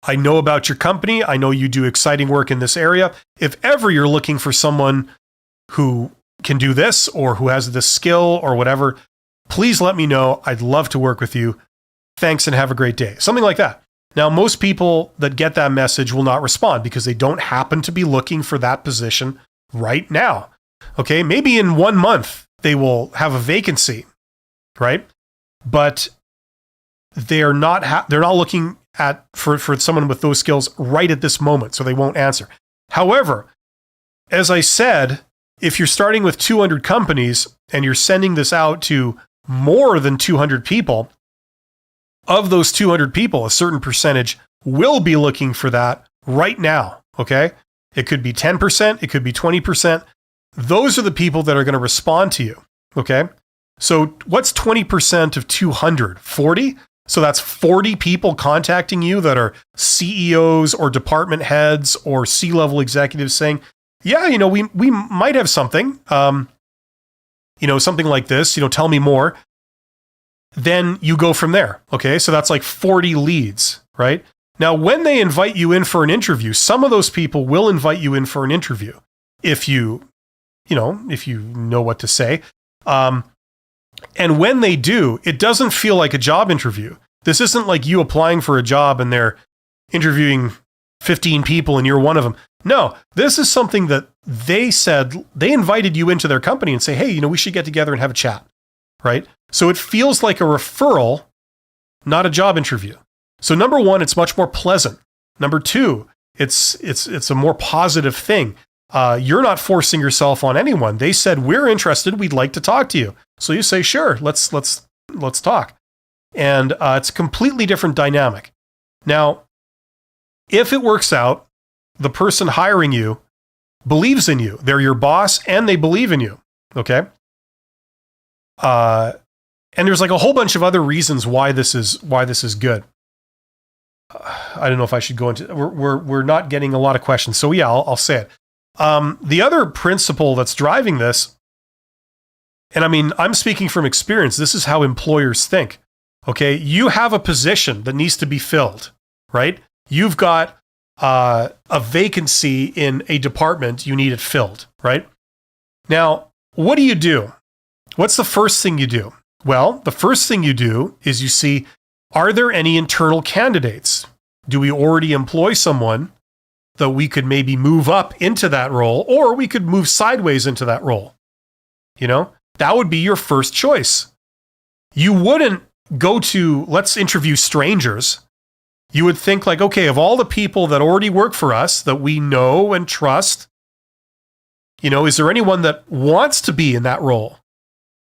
I know about your company. I know you do exciting work in this area. If ever you're looking for someone who can do this or who has this skill or whatever, please let me know. I'd love to work with you. Thanks and have a great day. Something like that. Now, most people that get that message will not respond because they don't happen to be looking for that position right now. Okay, maybe in 1 month they will have a vacancy, right? But they're not looking for someone with those skills right at this moment, so they won't answer. However, as I said, if you're starting with 200 companies and you're sending this out to more than 200 people, of those 200 people, a certain percentage will be looking for that right now, okay? It could be 10%, it could be 20%. Those are the people that are going to respond to you, okay? So what's 20% of 200? 40? So that's 40 people contacting you that are CEOs or department heads or C-level executives saying, yeah, we might have something, something like this, tell me more. Then you go from there, okay? So that's like 40 leads, right? Now, when they invite you in for an interview, some of those people will invite you in for an interview if you know what to say. And when they do, it doesn't feel like a job interview. This isn't like you applying for a job and they're interviewing 15 people and you're one of them. No, this is something that they said, they invited you into their company and say, hey, we should get together and have a chat, right? So it feels like a referral, not a job interview. So number one, it's much more pleasant. Number two, it's a more positive thing. You're not forcing yourself on anyone. They said, we're interested. We'd like to talk to you. So you say, sure, let's talk. And it's a completely different dynamic. Now, if it works out, the person hiring you believes in you. They're your boss and they believe in you. Okay. And there's like a whole bunch of other reasons why this is good. I don't know if I should go into. We're not getting a lot of questions, so yeah, I'll say it. The other principle that's driving this, and I mean, I'm speaking from experience. This is how employers think. Okay, you have a position that needs to be filled, right? You've got a vacancy in a department, you need it filled, right? Now, what do? What's the first thing you do? Well, the first thing you do is you see, are there any internal candidates? Do we already employ someone that we could maybe move up into that role, or we could move sideways into that role? That would be your first choice. You wouldn't go to, let's interview strangers. You would think like, okay, of all the people that already work for us that we know and trust, is there anyone that wants to be in that role?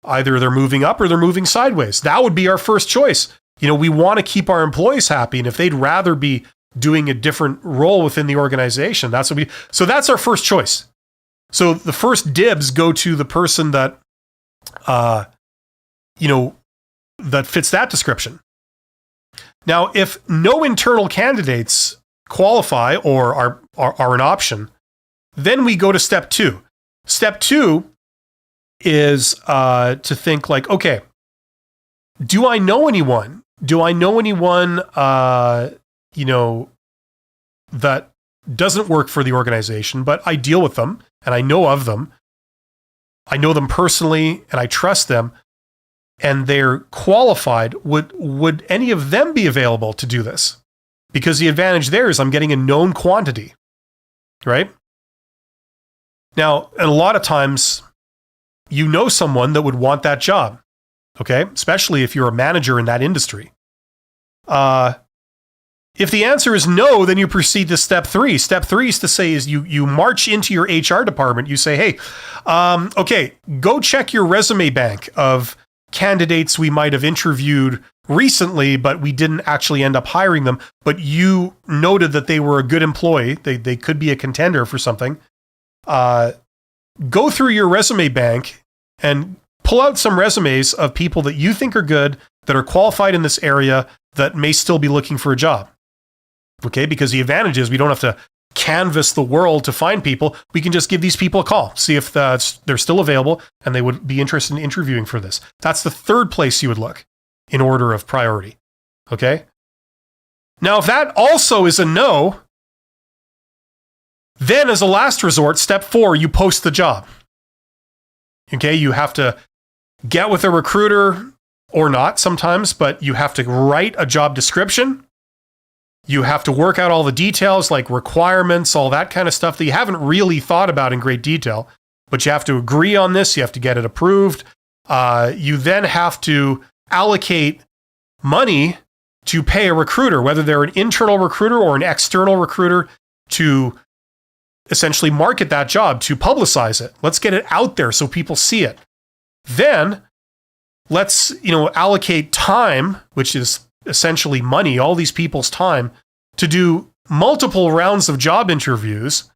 Either they're moving up or they're moving sideways. That would be our first choice. We want to keep our employees happy. And if they'd rather be doing a different role within the organization, so that's our first choice. So the first dibs go to the person that, that fits that description. Now, if no internal candidates qualify or are an option, then we go to step 2. Step 2 is to think like, okay, do I know anyone? Do I know anyone, that doesn't work for the organization, but I deal with them and I know of them. I know them personally and I trust them and they're qualified. Would any of them be available to do this? Because the advantage there is I'm getting a known quantity, right? Now, and a lot of times, someone that would want that job, okay? Especially if you're a manager in that industry. If the answer is no, then you proceed to step 3. Step 3 is to say you march into your HR department. You say, hey, okay, go check your resume bank of candidates we might have interviewed recently, but we didn't actually end up hiring them. But you noted that they were a good employee. They could be a contender for something. Go through your resume bank and pull out some resumes of people that you think are good, that are qualified in this area, that may still be looking for a job. Okay, because the advantage is we don't have to canvass the world to find people. We can just give these people a call, see if they're still available and they would be interested in interviewing for this. That's the third place you would look in order of priority. Okay? Now, if that also is a no, then as a last resort, step 4, you post the job. Okay, you have to get with a recruiter or not sometimes, but you have to write a job description. You have to work out all the details like requirements, all that kind of stuff that you haven't really thought about in great detail, but you have to agree on this. You have to get it approved. You then have to allocate money to pay a recruiter, whether they're an internal recruiter or an external recruiter, to essentially market that job, to publicize it. Let's get it out there so people see it. Then let's, allocate time, which is essentially money, all these people's time, to do multiple rounds of job interviews,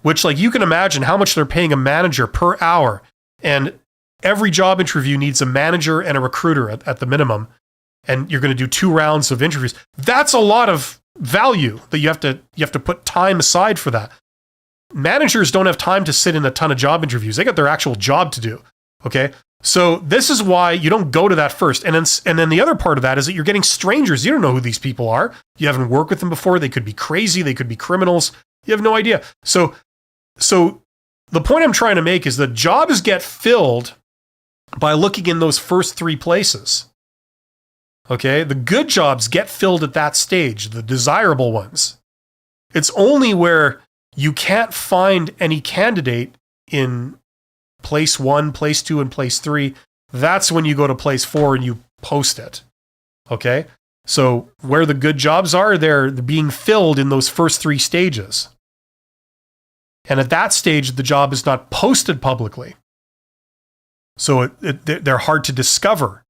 which, like, you can imagine how much they're paying a manager per hour. And every job interview needs a manager and a recruiter at the minimum. And you're going to do 2 rounds of interviews. That's a lot of value that you have to put time aside for that. Managers don't have time to sit in a ton of job interviews. They got their actual job to do. Okay. So this is why you don't go to that first. And then the other part of that is that you're getting strangers. You don't know who these people are. You haven't worked with them before. They could be crazy. They could be criminals. You have no idea. So the point I'm trying to make is that jobs get filled by looking in those first 3 places. Okay. The good jobs get filled at that stage, the desirable ones. It's only where you can't find any candidate in place 1, place 2, and place 3. That's when you go to place 4 and you post it. Okay? So where the good jobs are, they're being filled in those first 3 stages. And at that stage, the job is not posted publicly. So they're hard to discover.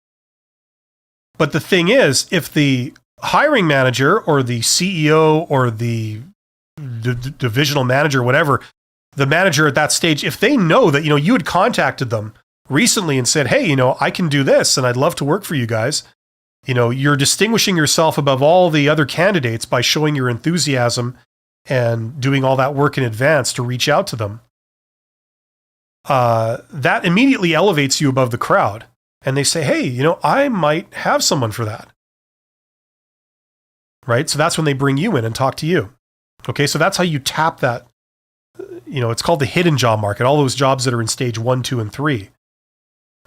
But the thing is, if the hiring manager or the CEO or the divisional manager, whatever, the manager at that stage, if they know that, you had contacted them recently and said, hey, I can do this and I'd love to work for you guys. You're distinguishing yourself above all the other candidates by showing your enthusiasm and doing all that work in advance to reach out to them. That immediately elevates you above the crowd. And they say, hey, I might have someone for that. Right? So that's when they bring you in and talk to you. Okay, so that's how you tap that. It's called the hidden job market, all those jobs that are in stage 1, 2, and 3,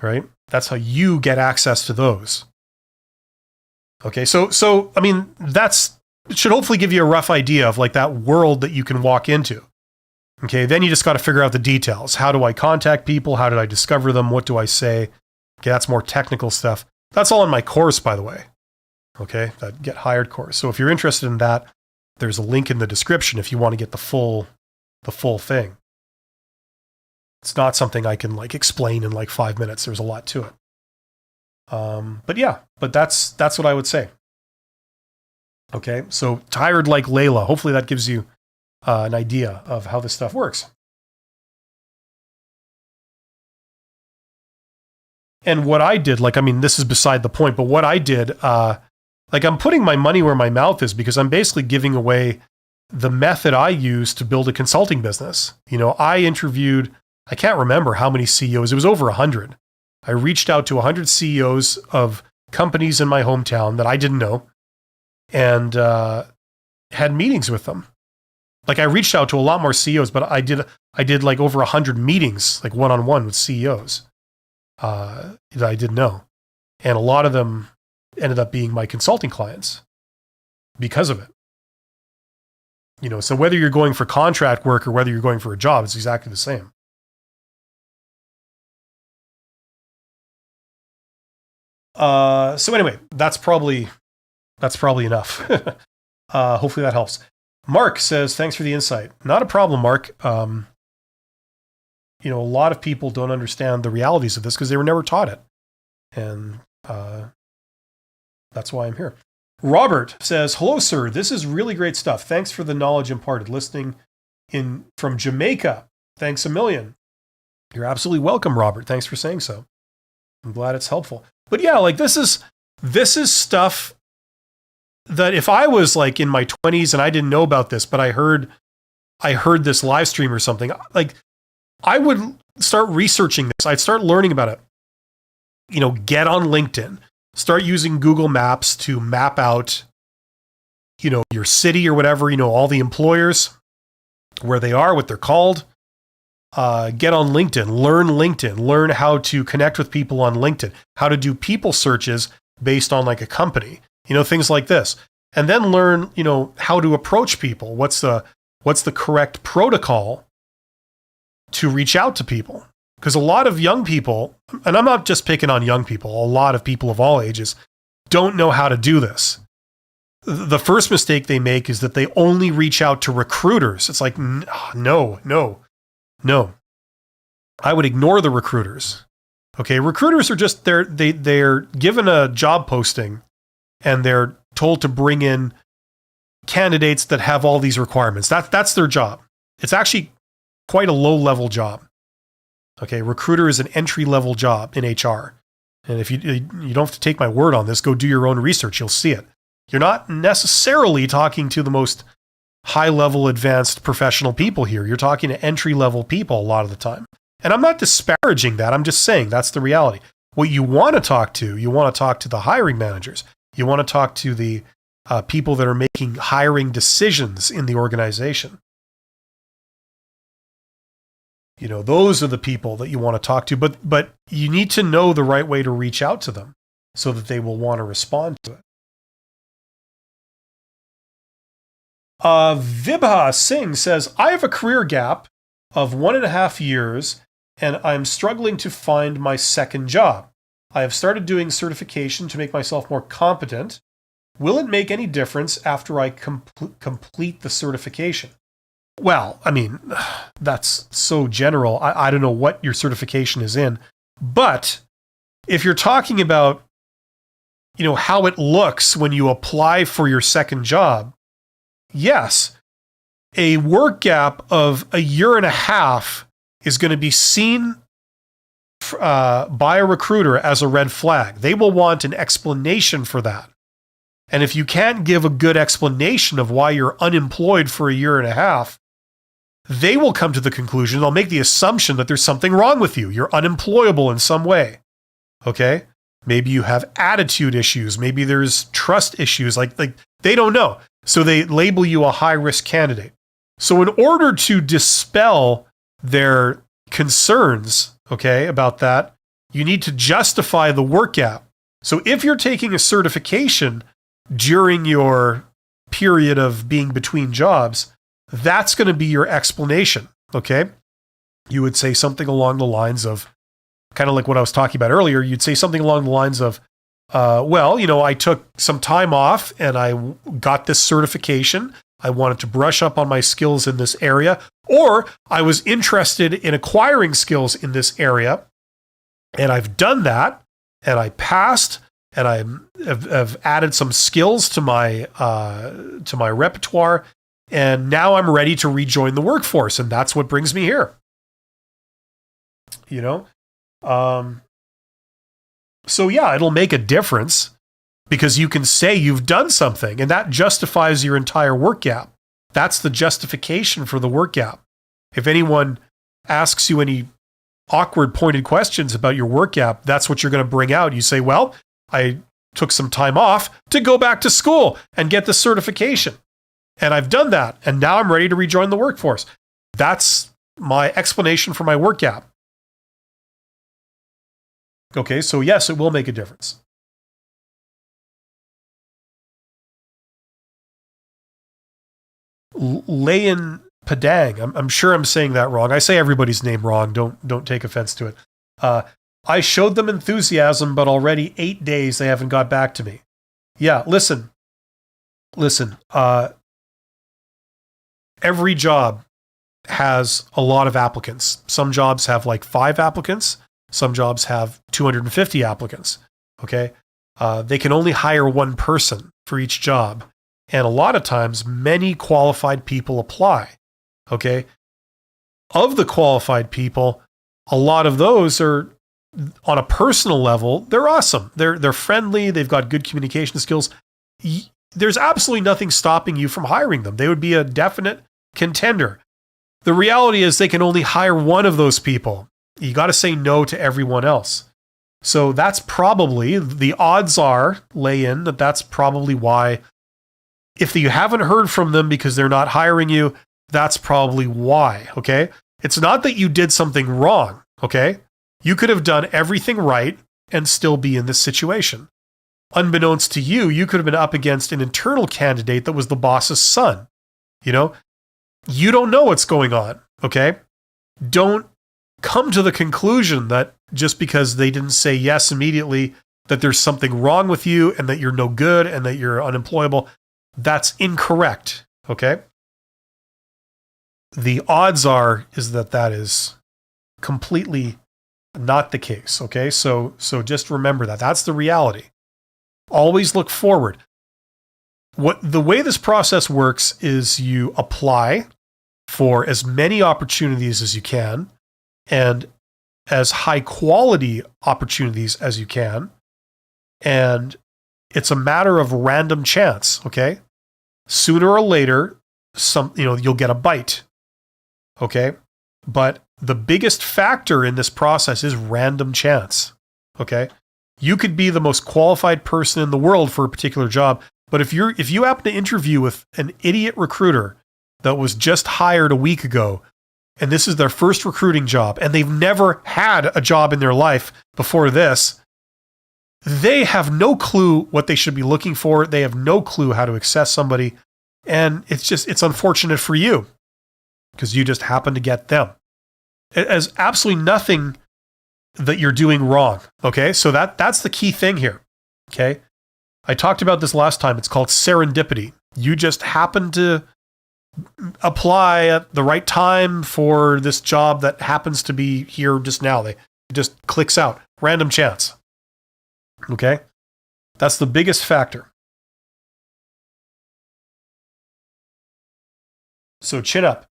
right? That's how you get access to those. Okay, so I mean, it should hopefully give you a rough idea of like that world that you can walk into. Okay, then you just got to figure out the details. How do I contact people? How did I discover them? What do I say? Okay, that's more technical stuff. That's all in my course, by the way. Okay, that Get Hired course. So if you're interested in that, there's a link in the description if you want to get the full thing. It's not something I can like explain in like 5 minutes. There's a lot to it. But that's what I would say. Okay, so Tired Like Layla. Hopefully that gives you an idea of how this stuff works. And what I did, this is beside the point, but what I did, I'm putting my money where my mouth is because I'm basically giving away the method I use to build a consulting business. I interviewed, I can't remember how many CEOs, it was over 100. I reached out to 100 CEOs of companies in my hometown that I didn't know and had meetings with them. I reached out to a lot more CEOs, but I did like over 100 meetings, like one-on-one with CEOs that I didn't know. And a lot of them ended up being my consulting clients because of it. So whether you're going for contract work or whether you're going for a job, it's exactly the same. So anyway, that's probably enough. Hopefully that helps. Mark says, thanks for the insight. Not a problem, Mark. A lot of people don't understand the realities of this because they were never taught it. And that's why I'm here. Robert says, hello, sir. This is really great stuff. Thanks for the knowledge imparted. Listening in from Jamaica. Thanks a million. You're absolutely welcome, Robert. Thanks for saying so. I'm glad it's helpful. But yeah, this is stuff that if I was in my 20s and I didn't know about this, but I heard this live stream or something, I would start researching this. I'd start learning about it. Get on LinkedIn. Start using Google Maps to map out, your city or whatever, all the employers, where they are, what they're called. Get on LinkedIn, learn how to connect with people on LinkedIn, how to do people searches based on a company, things like this. And then learn, how to approach people. What's the correct protocol to reach out to people? Because a lot of young people, and I'm not just picking on young people, a lot of people of all ages don't know how to do this. The first mistake they make is that they only reach out to recruiters. It's like, no. I would ignore the recruiters. Okay, recruiters are just they're given a job posting and they're told to bring in candidates that have all these requirements. That's their job. It's actually quite a low-level job. Okay, recruiter is an entry-level job in HR. And if you don't have to take my word on this, go do your own research, you'll see it. You're not necessarily talking to the most high-level, advanced professional people here. You're talking to entry-level people a lot of the time. And I'm not disparaging that. I'm just saying that's the reality. What you want to talk to the hiring managers. You want to talk to the people that are making hiring decisions in the organization. Those are the people that you want to talk to. But you need to know the right way to reach out to them so that they will want to respond to it. Vibha Singh says, I have a career gap of 1.5 years and I'm struggling to find my second job. I have started doing certification to make myself more competent. Will it make any difference after I complete the certification? Well, that's so general. I don't know what your certification is in, but if you're talking about, how it looks when you apply for your second job, yes, a work gap of 1.5 years is going to be seen by a recruiter as a red flag. They will want an explanation for that. And if you can't give a good explanation of why you're unemployed for 1.5 years, they will come to the conclusion, they'll make the assumption that there's something wrong with you. You're unemployable in some way. Okay? Maybe you have attitude issues. Maybe there's trust issues. They don't know. So they label you a high-risk candidate. So in order to dispel their concerns, okay, about that, you need to justify the work gap. So if you're taking a certification during your period of being between jobs, that's going to be your explanation, okay? You would say something along the lines of, kind of like what I was talking about earlier, you'd say something along the lines of, I took some time off and I got this certification. I wanted to brush up on my skills in this area, or I was interested in acquiring skills in this area, and I've done that, and I passed, and I have added some skills to my repertoire, and now I'm ready to rejoin the workforce, and that's what brings me here. So yeah, it'll make a difference because you can say you've done something, and that justifies your entire work gap. That's the justification for the work gap. If anyone asks you any awkward pointed questions about your work gap, that's what you're going to bring out. You say, well, I took some time off to go back to school and get the certification. And I've done that. And now I'm ready to rejoin the workforce. That's my explanation for my work gap. Okay, so yes, it will make a difference. Layan Padang, I'm sure I'm saying that wrong. I say everybody's name wrong. Don't take offense to it. I showed them enthusiasm, but already 8 days they haven't got back to me. Yeah, listen. Every job has a lot of applicants. Some jobs have like 5 applicants. Some jobs have 250 applicants. Okay, they can only hire one person for each job, and a lot of times, many qualified people apply. Okay, of the qualified people, a lot of those are, on a personal level, they're awesome. They're friendly. They've got good communication skills. There's absolutely nothing stopping you from hiring them. They would be a definite contender. The reality is they can only hire one of those people. You got to say no to everyone else. So that's probably, the odds are, lay in, that's probably why, if you haven't heard from them because they're not hiring you, that's probably why, okay? It's not that you did something wrong, okay? You could have done everything right and still be in this situation. Unbeknownst to you, you could have been up against an internal candidate that was the boss's son. You don't know what's going on, okay? Don't come to the conclusion that just because they didn't say yes immediately, that there's something wrong with you and that you're no good and that you're unemployable. That's incorrect, okay? The odds are is that is completely not the case, okay? So just remember that. That's the reality. Always look forward. The way this process works is you apply for as many opportunities as you can and as high quality opportunities as you can. And it's a matter of random chance, okay? Sooner or later, you'll get a bite, okay? But the biggest factor in this process is random chance, okay? You could be the most qualified person in the world for a particular job, but if you happen to interview with an idiot recruiter that was just hired a week ago, and this is their first recruiting job, and they've never had a job in their life before this, they have no clue what they should be looking for. They have no clue how to assess somebody. And it's unfortunate for you because you just happen to get them. It has absolutely nothing that you're doing wrong. Okay. So that's the key thing here. Okay. I talked about this last time. It's called serendipity. You just happen to apply at the right time for this job that happens to be here just now. It just clicks out. Random chance. Okay? That's the biggest factor. So chin up.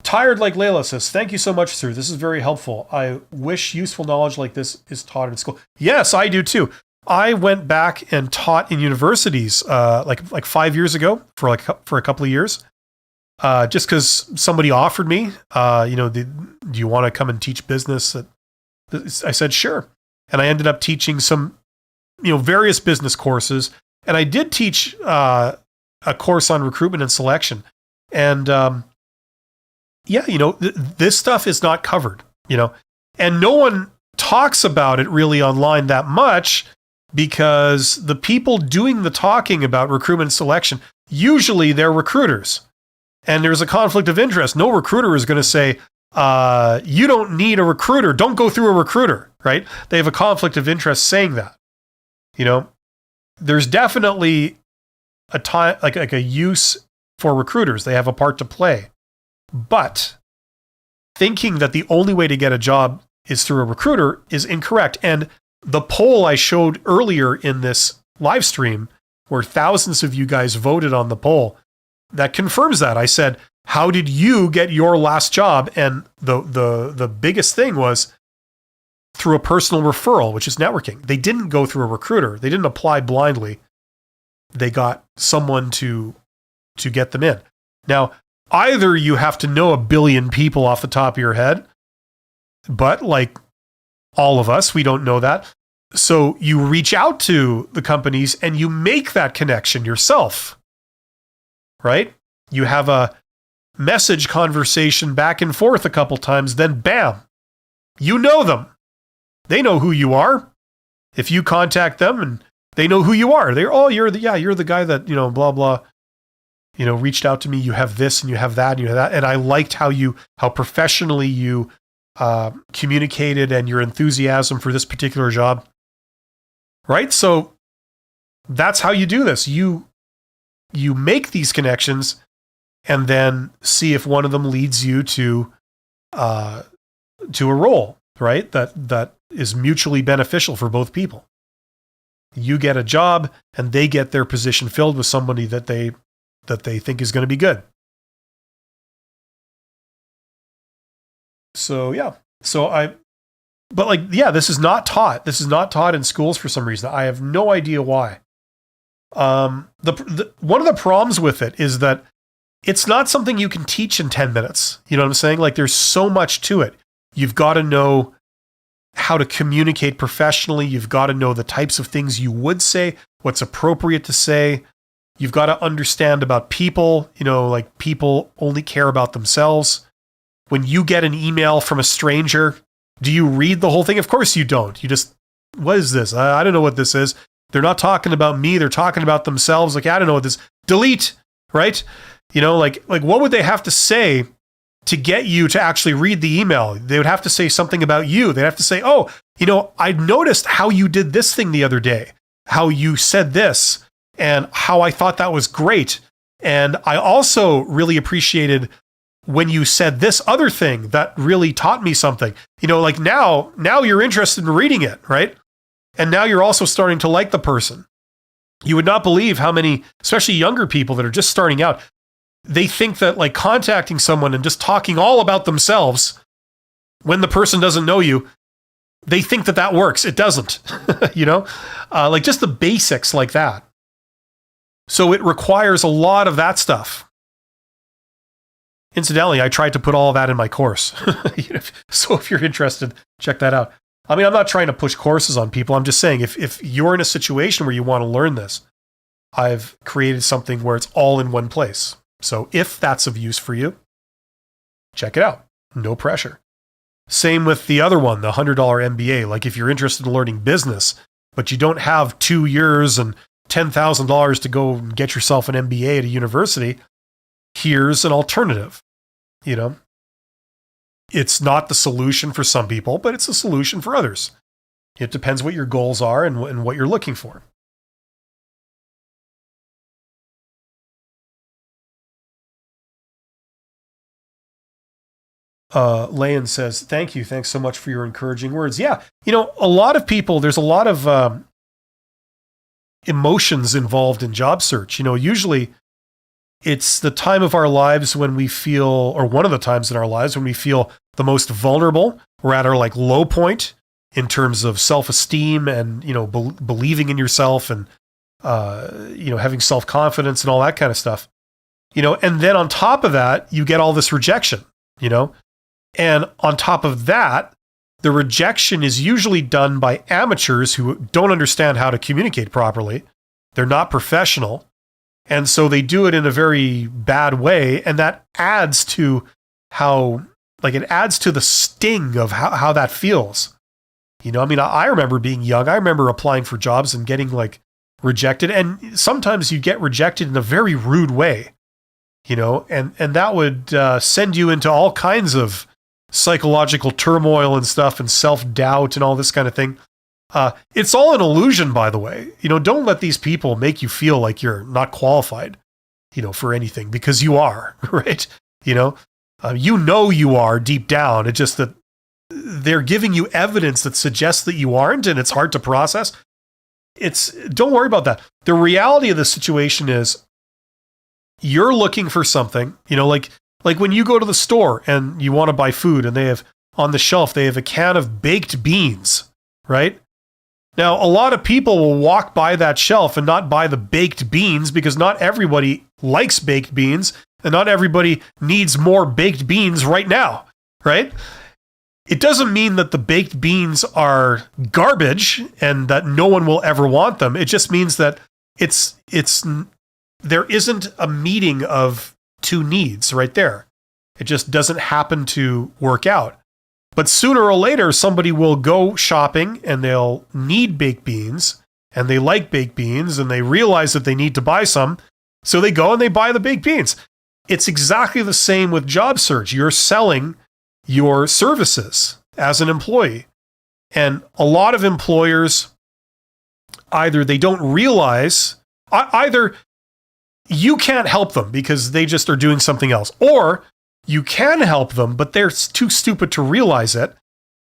Tired like Layla says, thank you so much, sir. This is very helpful. I wish useful knowledge like this is taught in school. Yes, I do too. I went back and taught in universities like 5 years ago for a couple of years. Just because somebody offered me, do you want to come and teach business? I said, sure. And I ended up teaching some, various business courses. And I did teach a course on recruitment and selection. And this stuff is not covered, and no one talks about it really online that much, because the people doing the talking about recruitment and selection, usually they're recruiters, and there's a conflict of interest. No recruiter is going to say, you don't need a recruiter. Don't go through a recruiter, right? They have a conflict of interest saying that. There's definitely a time, like a use for recruiters. They have a part to play. But thinking that the only way to get a job is through a recruiter is incorrect. And the poll I showed earlier in this live stream, where thousands of you guys voted on the poll, that confirms that. I said, how did you get your last job? And the biggest thing was through a personal referral, which is networking. They didn't go through a recruiter. They didn't apply blindly. They got someone to get them in. Now, either you have to know a billion people off the top of your head, but like all of us, we don't know that. So you reach out to the companies and you make that connection yourself, right? You have a message conversation back and forth a couple times, then bam, you know them. They know who you are. If you contact them and they know who you are, they're, you're the guy that, blah, blah, reached out to me. You have this and you have that and you have that. And I liked how professionally you communicated and your enthusiasm for this particular job. Right? So that's how you do this. You make these connections and then see if one of them leads you to a role, right? That is mutually beneficial for both people. You get a job and they get their position filled with somebody that they think is going to be good. So, yeah. This is not taught. This is not taught in schools for some reason. I have no idea why. One of the problems with it is that it's not something you can teach in 10 minutes. You know what I'm saying? Like, there's so much to it. You've got to know how to communicate professionally. You've got to know the types of things you would say, what's appropriate to say. You've got to understand about people, like people only care about themselves. When you get an email from a stranger, do you read the whole thing? Of course you don't. You just, what is this? I don't know what this is. They're not talking about me. They're talking about themselves. Like, I don't know what this, delete, right? Like what would they have to say to get you to actually read the email? They would have to say something about you. They'd have to say, I noticed how you did this thing the other day, how you said this, and how I thought that was great. And I also really appreciated when you said this other thing that really taught me something. Like now you're interested in reading it, right? And now you're also starting to like the person. You would not believe how many, especially younger people that are just starting out, they think that like contacting someone and just talking all about themselves when the person doesn't know you, they think that works. It doesn't, like just the basics like that. So it requires a lot of that stuff. Incidentally, I tried to put all of that in my course. So if you're interested, check that out. I mean, I'm not trying to push courses on people. I'm just saying if you're in a situation where you want to learn this, I've created something where it's all in one place. So if that's of use for you, check it out. No pressure. Same with the other one, the $100 MBA. Like if you're interested in learning business, but you don't have 2 years and $10,000 to go and get yourself an MBA at a university, here's an alternative. It's not the solution for some people, but it's a solution for others. It depends what your goals are and what you're looking for. Layan says, thank you. Thanks so much for your encouraging words. Yeah. A lot of people, there's a lot of emotions involved in job search. Usually it's the time of our lives when we feel, or one of the times in our lives when we feel the most vulnerable. We're at our like low point in terms of self-esteem and, believing in yourself and, having self-confidence and all that kind of stuff, and then on top of that, you get all this rejection, and on top of that, the rejection is usually done by amateurs who don't understand how to communicate properly. They're not professional. And so they do it in a very bad way. And that adds to it adds to the sting of how that feels. I mean, I remember being young. I remember applying for jobs and getting like rejected. And sometimes you get rejected in a very rude way, and that would send you into all kinds of psychological turmoil and stuff and self-doubt and all this kind of thing. It's all an illusion, by the way. Don't let these people make you feel like you're not qualified, for anything, because you are, right? You are deep down. It's just that they're giving you evidence that suggests that you aren't, and it's hard to process. Don't worry about that. The reality of the situation is you're looking for something, like when you go to the store and you want to buy food and they have on the shelf, they have a can of baked beans, right? Now, a lot of people will walk by that shelf and not buy the baked beans because not everybody likes baked beans and not everybody needs more baked beans right now, right? It doesn't mean that the baked beans are garbage and that no one will ever want them. It just means that there isn't a meeting of two needs right there. It just doesn't happen to work out. But sooner or later, somebody will go shopping and they'll need baked beans and they like baked beans and they realize that they need to buy some. So they go and they buy the baked beans. It's exactly the same with job search. You're selling your services as an employee. And a lot of employers, either they don't realize, either you can't help them because they just are doing something else, or you can help them, but they're too stupid to realize it.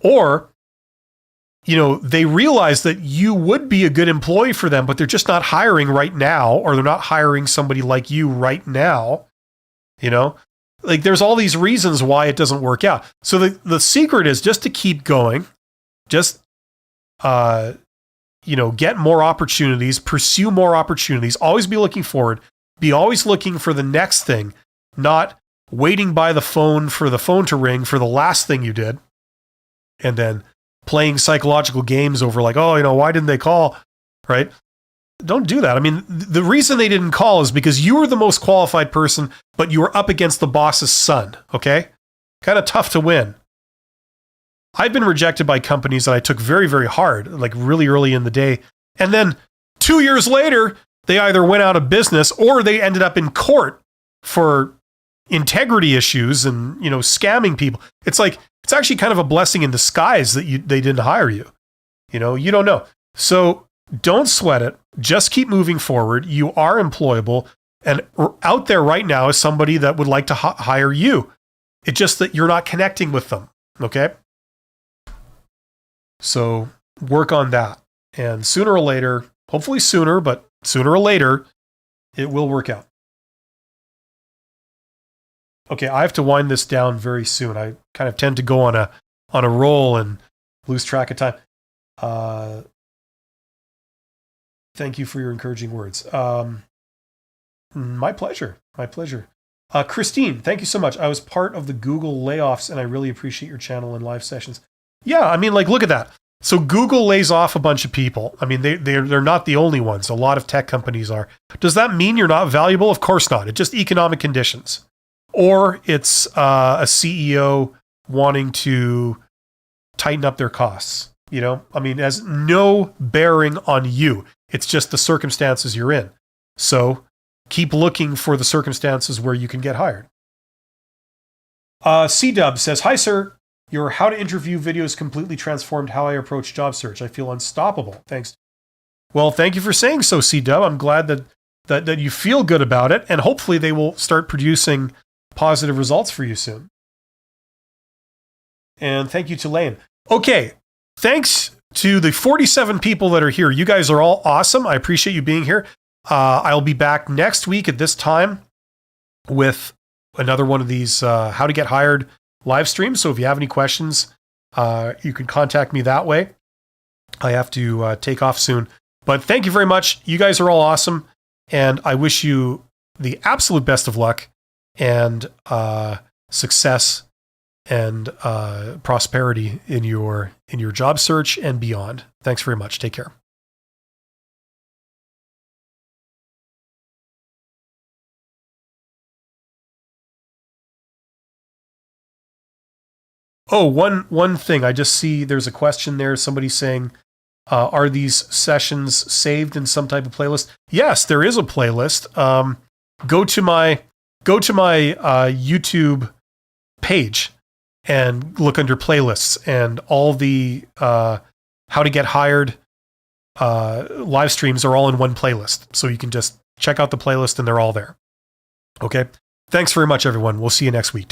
Or, they realize that you would be a good employee for them, but they're just not hiring right now, or they're not hiring somebody like you right now. Like there's all these reasons why it doesn't work out. So the secret is just to keep going, just, get more opportunities, pursue more opportunities, always be looking forward, be always looking for the next thing, not waiting by the phone for the phone to ring for the last thing you did, and then playing psychological games over like, why didn't they call, right? Don't do that. I mean, the reason they didn't call is because you were the most qualified person, but you were up against the boss's son, okay? Kind of tough to win. I've been rejected by companies that I took very, very hard, like really early in the day. And then 2 years later, they either went out of business or they ended up in court for integrity issues and, scamming people. It's like, it's actually kind of a blessing in disguise that they didn't hire you. You don't know. So don't sweat it. Just keep moving forward. You are employable, and out there right now is somebody that would like to hire you. It's just that you're not connecting with them. Okay. So work on that. And sooner or later, hopefully sooner, but sooner or later, it will work out. Okay, I have to wind this down very soon. I kind of tend to go on a roll and lose track of time. Thank you for your encouraging words. My pleasure. My pleasure. Christine, thank you so much. I was part of the Google layoffs, and I really appreciate your channel and live sessions. Yeah, I mean, look at that. So Google lays off a bunch of people. I mean, they're not the only ones. A lot of tech companies are. Does that mean you're not valuable? Of course not. It's just economic conditions. Or it's a CEO wanting to tighten up their costs. I mean, it has no bearing on you. It's just the circumstances you're in. So keep looking for the circumstances where you can get hired. C-Dub says, "Hi, sir. Your how to interview videos completely transformed how I approach job search. I feel unstoppable. Thanks." Well, thank you for saying so, C-Dub. I'm glad that you feel good about it, and hopefully they will start producing positive results for you soon. And thank you to Lane. Okay, thanks to the 47 people that are here. You guys are all awesome. I appreciate you being here. I'll be back next week at this time with another one of these how to get hired live streams. So if you have any questions, you can contact me that way. I have to take off soon. But thank you very much. You guys are all awesome. And I wish you the absolute best of luck and success and prosperity in your job search and beyond. Thanks very much. Take care. Oh, one thing. I just see there's a question there. Somebody saying, are these sessions saved in some type of playlist? Yes, there is a playlist. Go to my YouTube page and look under playlists, and all the how to get hired live streams are all in one playlist. So you can just check out the playlist and they're all there. Okay. Thanks very much, everyone. We'll see you next week.